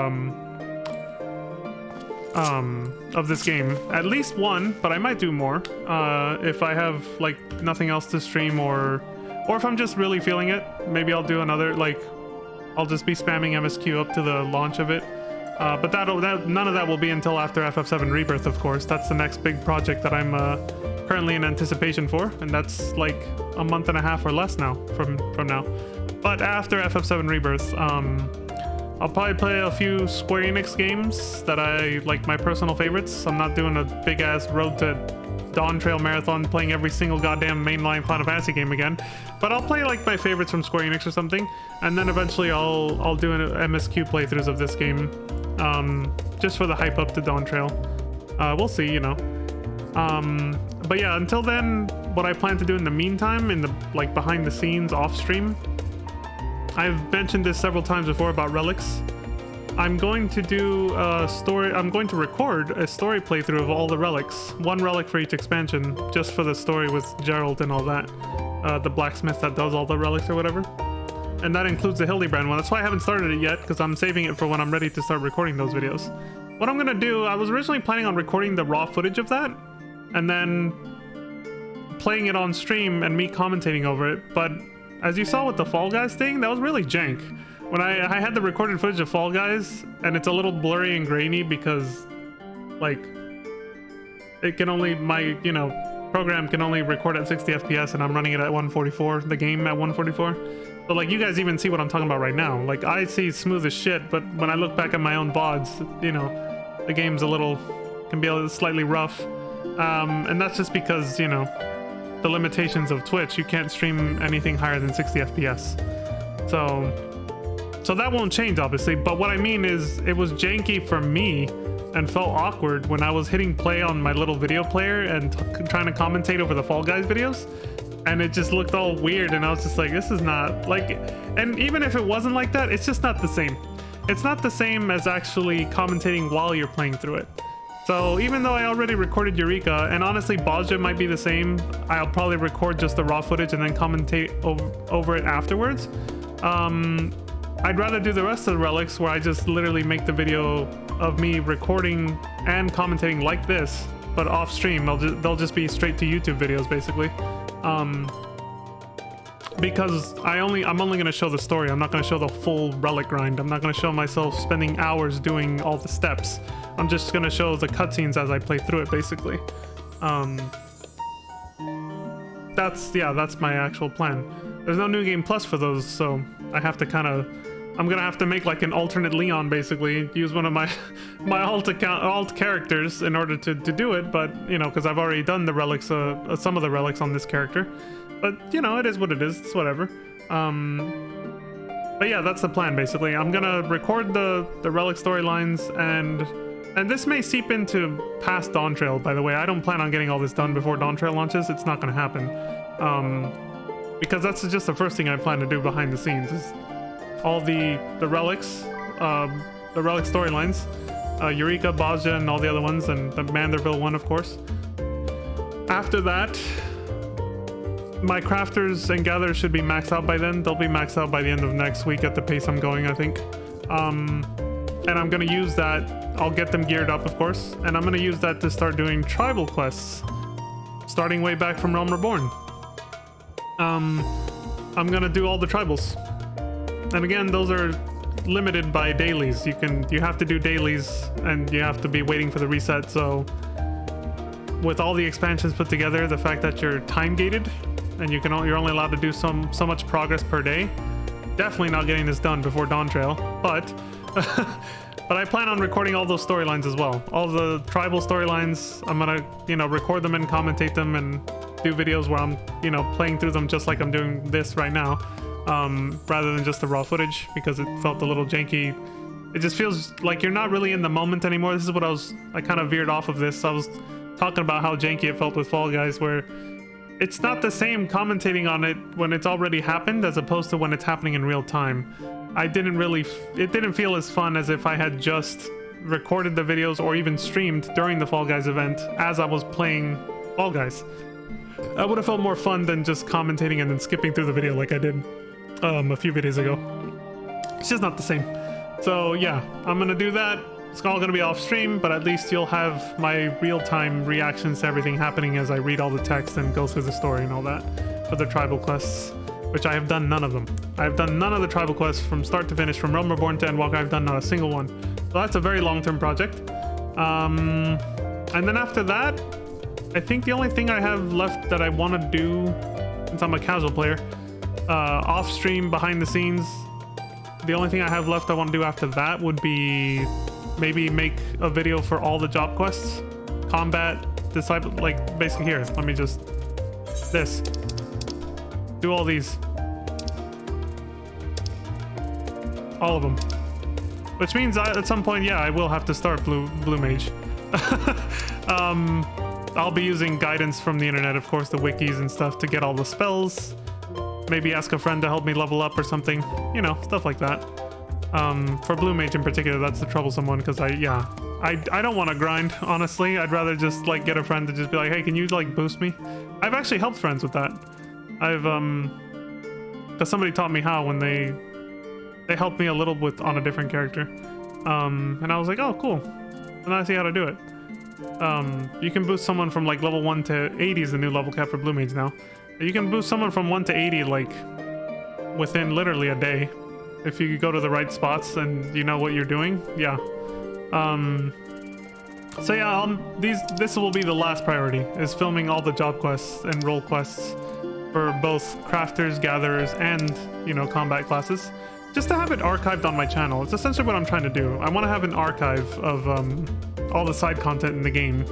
of this game, at least one, but I might do more if I have like nothing else to stream, or if I'm just really feeling it. Maybe I'll do another, like I'll just be spamming MSQ up to the launch of it. But none of that will be until after FF7 Rebirth, of course. That's the next big project that I'm currently in anticipation for, and that's like a month and a half or less now from now. But after FF7 Rebirth, I'll probably play a few Square Enix games that I like, my personal favorites. I'm not doing a big ass Road to Dawn Trail marathon playing every single goddamn mainline Final Fantasy game again, but I'll play like my favorites from Square Enix or something, and then eventually I'll do an MSQ playthroughs of this game. Just for the hype up to Dawn Trail. We'll see, you know. But yeah, until then, what I plan to do in the meantime, in the like behind the scenes off stream, I've mentioned this several times before about relics. I'm going to do I'm going to record a story playthrough of all the relics, one relic for each expansion, just for the story with Geralt and all that, the blacksmith that does all the relics or whatever. And that includes the Hildebrand one. That's why I haven't started it yet, because I'm saving it for when I'm ready to start recording those videos. What I'm gonna do, I was originally planning on recording the raw footage of that, and then playing it on stream and me commentating over it, but as you saw with the Fall Guys thing, that was really jank. When I had the recorded footage of Fall Guys, and it's a little blurry and grainy because, like, it can only, program can only record at 60 FPS, and I'm running it at 144, the game at 144. But like, you guys even see what I'm talking about right now. Like, I see smooth as shit, but when I look back at my own VODs, you know, the game's can be a little slightly rough. And that's just because, you know, the limitations of Twitch. You can't stream anything higher than 60 FPS. So that won't change, obviously. But what I mean is, it was janky for me and felt awkward when I was hitting play on my little video player and trying to commentate over the Fall Guys videos. And it just looked all weird, and I was just like, this is not like, and even if it wasn't like that, it's just not the same. It's not the same as actually commentating while you're playing through it. So even though I already recorded Eureka, and honestly Bozja might be the same, I'll probably record just the raw footage and then commentate over it afterwards. I'd rather do the rest of the relics where I just literally make the video of me recording and commentating like this, but off stream. They'll just be straight to YouTube videos, basically. because I'm only going to show the story. I'm not going to show the full relic grind. I'm not going to show myself spending hours doing all the steps. I'm just going to show the cutscenes as I play through it, basically. That's my actual plan. There's no New Game Plus for those, so I have to I'm gonna have to make like an alternate Leon, basically. Use one of my alt characters in order to do it, but, you know, because I've already done the relics, some of the relics on this character. But, you know, it is what it is. It's whatever. But yeah, that's the plan, basically. I'm gonna record the relic storylines, and this may seep into past Dawn Trail, by the way. I don't plan on getting all this done before Dawn Trail launches. It's not gonna happen. Because that's just the first thing I plan to do behind the scenes, is all the relics, the relic storylines, Eureka, Baja, and all the other ones, and the Manderville one, of course. After that, my crafters and gatherers should be maxed out by then. They'll be maxed out by the end of next week at the pace I'm going, I think. And I'm gonna use that. I'll get them geared up, of course, and I'm gonna use that to start doing tribal quests, starting way back from Realm Reborn. I'm gonna do all the tribals. And again, those are limited by dailies. You have to do dailies, and you have to be waiting for the reset. So with all the expansions put together, the fact that you're time gated and you're only allowed to do so much progress per day, definitely not getting this done before Dawn Trail. But but I plan on recording all those storylines as well. All the tribal storylines, I'm gonna, you know, record them and commentate them and do videos where I'm, you know, playing through them just like I'm doing this right now. Rather than just the raw footage, because it felt a little janky. It just feels like you're not really in the moment anymore. This is what I kind of veered off of this. I was talking about how janky it felt with Fall Guys, where it's not the same commentating on it when it's already happened as opposed to when it's happening in real time. It didn't feel as fun as if I had just recorded the videos or even streamed during the Fall Guys event as I was playing Fall Guys. That would have felt more fun than just commentating and then skipping through the video like I did a few videos ago. It's just not the same. So yeah, I'm gonna do that. It's all gonna be off stream, but at least you'll have my real-time reactions to everything happening as I read all the text and go through the story and all that for the tribal quests, which I have done none of them. I've done none of the tribal quests from start to finish, from Realm Reborn to Endwalker. I've done not a single one. So that's a very long-term project. And then after that, I think the only thing I have left that I want to do, since I'm a casual player, off stream, behind the scenes, the only thing I have left I want to do after that would be maybe make a video for all the job quests, combat, disciple, like basically here. Let me just do all these, all of them, which means at some point, yeah, I will have to start Blue Mage. I'll be using guidance from the internet, of course, the wikis and stuff, to get all the spells. Maybe ask a friend to help me level up or something, you know, stuff like that. For Blue Mage in particular, that's the troublesome one, because I don't want to grind, honestly. I'd rather just like get a friend to just be like, hey, can you like boost me? I've actually helped friends with that. Because somebody taught me how when they helped me a little with on a different character. And I was like, oh, cool. And I see how to do it. You can boost someone from like level 1 to 80 is the new level cap for Blue Mage now. You can boost someone from 1 to 80 like within literally a day if you go to the right spots and you know what you're doing. Yeah. So yeah, this will be the last priority, is filming all the job quests and role quests for both crafters, gatherers, and, you know, combat classes, just to have it archived on my channel. It's essentially what I'm trying to do. I want to have an archive of all the side content in the game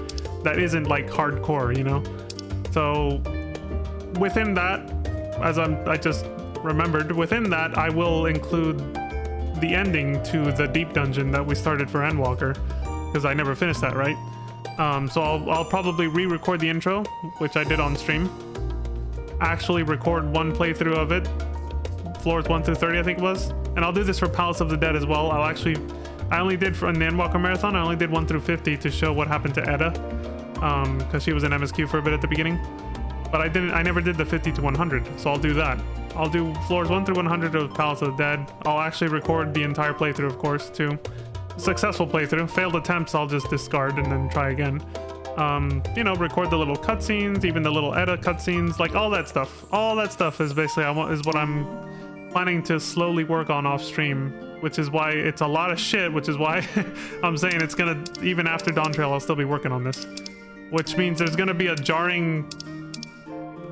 that isn't like hardcore, you know. So within that, as I just remembered, within that I will include the ending to the deep dungeon that we started for Endwalker, because I never finished that, right? So I'll probably re-record the intro, which I did on stream, actually record one playthrough of it, floors 1 through 30 I think it was, and I'll do this for Palace of the Dead as well. I only did for the Endwalker Marathon, I only did 1 through 50 to show what happened to Edda, because she was in MSQ for a bit at the beginning. But I never did the 50 to 100, so I'll do that. I'll do floors 1 through 100 of Palace of the Dead. I'll actually record the entire playthrough, of course, too. Successful playthrough. Failed attempts, I'll just discard and then try again. You know, record the little cutscenes, even the little edit cutscenes, like all that stuff. All that stuff is basically is what I'm planning to slowly work on off stream, which is why it's a lot of shit, which is why I'm saying it's gonna, even after Dawn Trail, I'll still be working on this. Which means there's gonna be a jarring,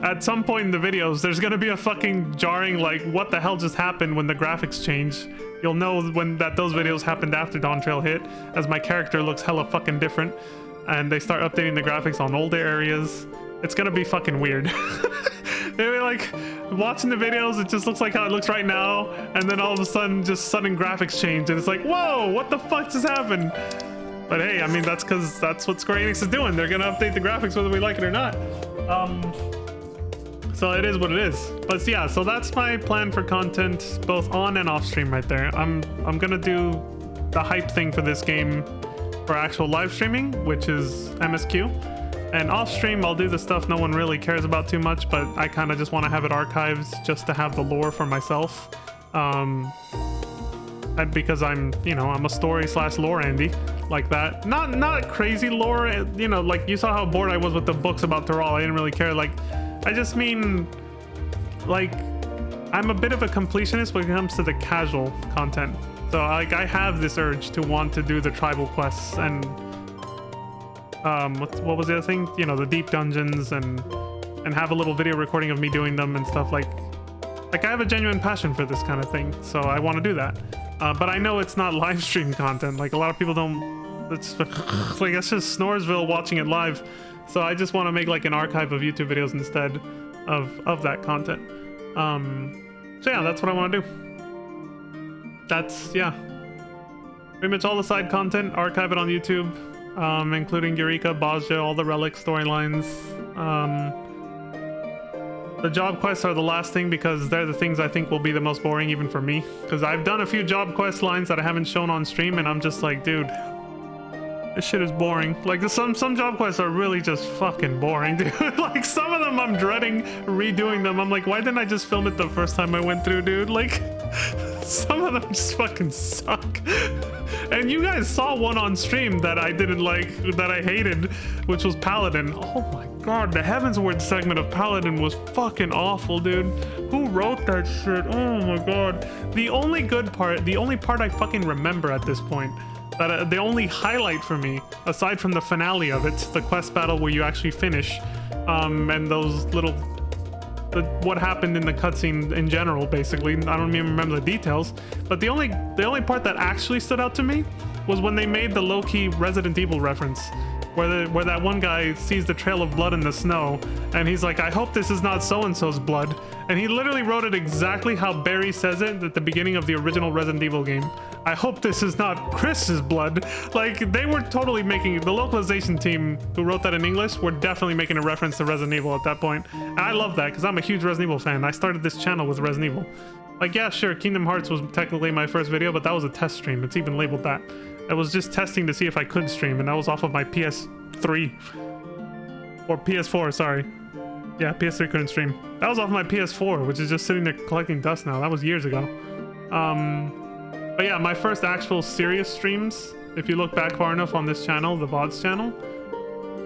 at some point in the videos, there's gonna be a fucking jarring, like, what the hell just happened when the graphics change. You'll know when those videos happened after Dawn Trail hit, as my character looks hella fucking different, and they start updating the graphics on older areas. It's gonna be fucking weird. Maybe like watching the videos, it just looks like how it looks right now, and then all of a sudden just sudden graphics change and it's like, whoa, what the fuck just happened? But hey, I mean, that's because that's what Square Enix is doing. They're gonna update the graphics whether we like it or not. So it is what it is. But yeah, so that's my plan for content both on and off stream right there. I'm gonna do the hype thing for this game for actual live streaming, which is MSQ. And off stream, I'll do the stuff no one really cares about too much, but I kind of just want to have it archived just to have the lore for myself. Because I'm, you know, I'm a story/lore Andy, like that. Not crazy lore, you know, like you saw how bored I was with the books about Thrall. I didn't really care. Like, I just mean, like, I'm a bit of a completionist when it comes to the casual content. So like, I have this urge to want to do the tribal quests and what was the other thing? You know, the deep dungeons and have a little video recording of me doing them and stuff. Like I have a genuine passion for this kind of thing, so I want to do that. But I know it's not live stream content. Like a lot of people don't. It's like it's just Snoresville watching it live. So I just want to make like an archive of YouTube videos instead of that content. So yeah, that's what I want to do. That's, yeah, pretty much all the side content. Archive it on YouTube, including Eureka, Bozja, all the relic storylines. The job quests are the last thing because they're the things I think will be the most boring even for me, because I've done a few job quest lines that I haven't shown on stream and I'm just like, dude, this shit is boring. Like some job quests are really just fucking boring, dude. Like some of them I'm dreading redoing them. I'm like, why didn't I just film it the first time I went through, dude? Like some of them just fucking suck. And you guys saw one on stream that I didn't like, that I hated, which was Paladin. Oh my god, the Heavensward segment of Paladin was fucking awful, dude. Who wrote that shit? Oh my god. The only good part, the only part I fucking remember at this point, that the only highlight for me, aside from the finale of it, the quest battle where you actually finish, and those little, what happened in the cutscene in general, basically. I don't even remember the details, but the only part that actually stood out to me was when they made the low-key Resident Evil reference, where that one guy sees the trail of blood in the snow, and he's like, I hope this is not so-and-so's blood. And he literally wrote it exactly how Barry says it at the beginning of the original Resident Evil game. I hope this is not Chris's blood. Like, they were totally making, the localization team who wrote that in English were definitely making a reference to Resident Evil at that point. And I love that, because I'm a huge Resident Evil fan. I started this channel with Resident Evil. Like, yeah, sure, Kingdom Hearts was technically my first video, but that was a test stream. It's even labeled that. I was just testing to see if I could stream, and that was off of my PS3. Or PS4, sorry. Yeah, PS3 couldn't stream. That was off my PS4, which is just sitting there collecting dust now. That was years ago. But yeah, my first actual serious streams, if you look back far enough on this channel, the VODs channel,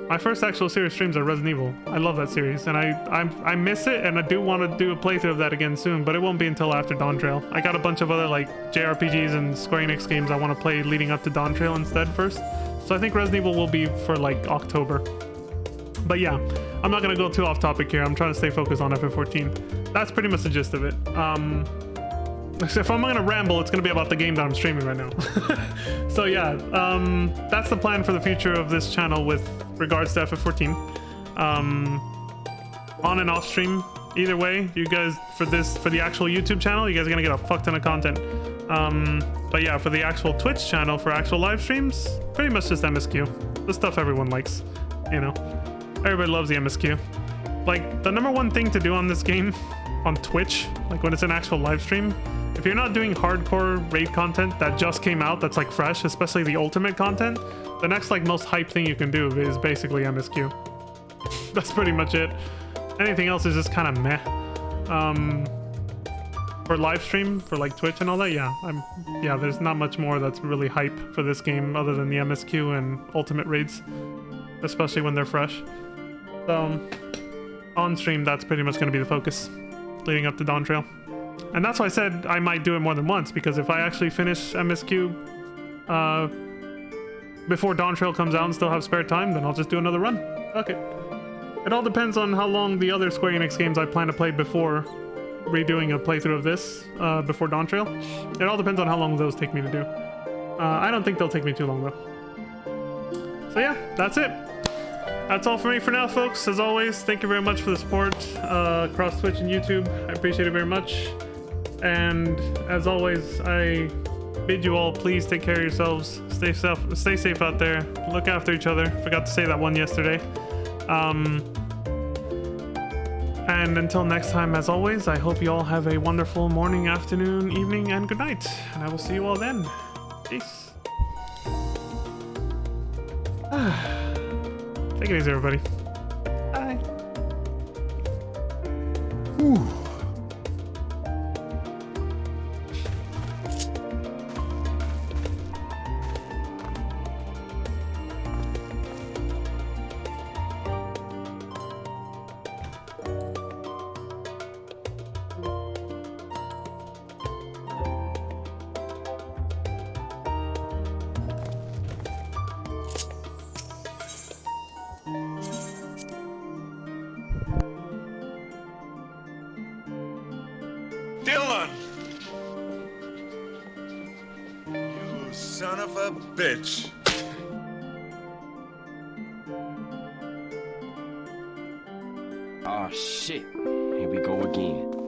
my first actual serious streams are Resident Evil. I love that series, and I miss it, and I do want to do a playthrough of that again soon, but it won't be until after Dawn Trail. I got a bunch of other like JRPGs and Square Enix games I want to play leading up to Dawn Trail instead first. So I think Resident Evil will be for like October. But yeah, I'm not gonna go too off topic here. I'm trying to stay focused on FF14. That's pretty much the gist of it. If I'm gonna ramble, it's gonna be about the game that I'm streaming right now. So yeah, that's the plan for the future of this channel with regards to FF14. On and off stream, either way, you guys, for the actual YouTube channel, you guys are gonna get a fuck ton of content. But yeah, for the actual Twitch channel, for actual live streams, pretty much just MSQ. The stuff everyone likes, you know. Everybody loves the MSQ. Like, the #1 thing to do on this game, on Twitch, like when it's an actual live stream, if you're not doing hardcore raid content that just came out, that's like fresh, especially the ultimate content, the next like most hype thing you can do is basically MSQ. That's pretty much it. Anything else is just kind of meh. For live stream, for like Twitch and all that, yeah, there's not much more that's really hype for this game other than the MSQ and ultimate raids. especially when they're fresh. So on stream, that's pretty much going to be the focus leading up to Dawn Trail. And that's why I said I might do it more than once, because if I actually finish MSQ before Dawn Trail comes out and still have spare time, then I'll just do another run. Okay. It all depends on how long the other Square Enix games I plan to play before redoing a playthrough of this before Dawn Trail. It all depends on how long those take me to do. I don't think they'll take me too long though. So yeah, that's it. That's all for me for now, folks. As always, thank you very much for the support across Twitch and YouTube. I appreciate it very much. And as always, I bid you all please take care of yourselves. Stay safe out there. Look after each other. Forgot to say that one yesterday. And until next time, as always, I hope you all have a wonderful morning, afternoon, evening, and good night. And I will see you all then. Peace. Take it easy, everybody. Bye. Ooh. Dylan! You son of a bitch. Oh shit. Here we go again.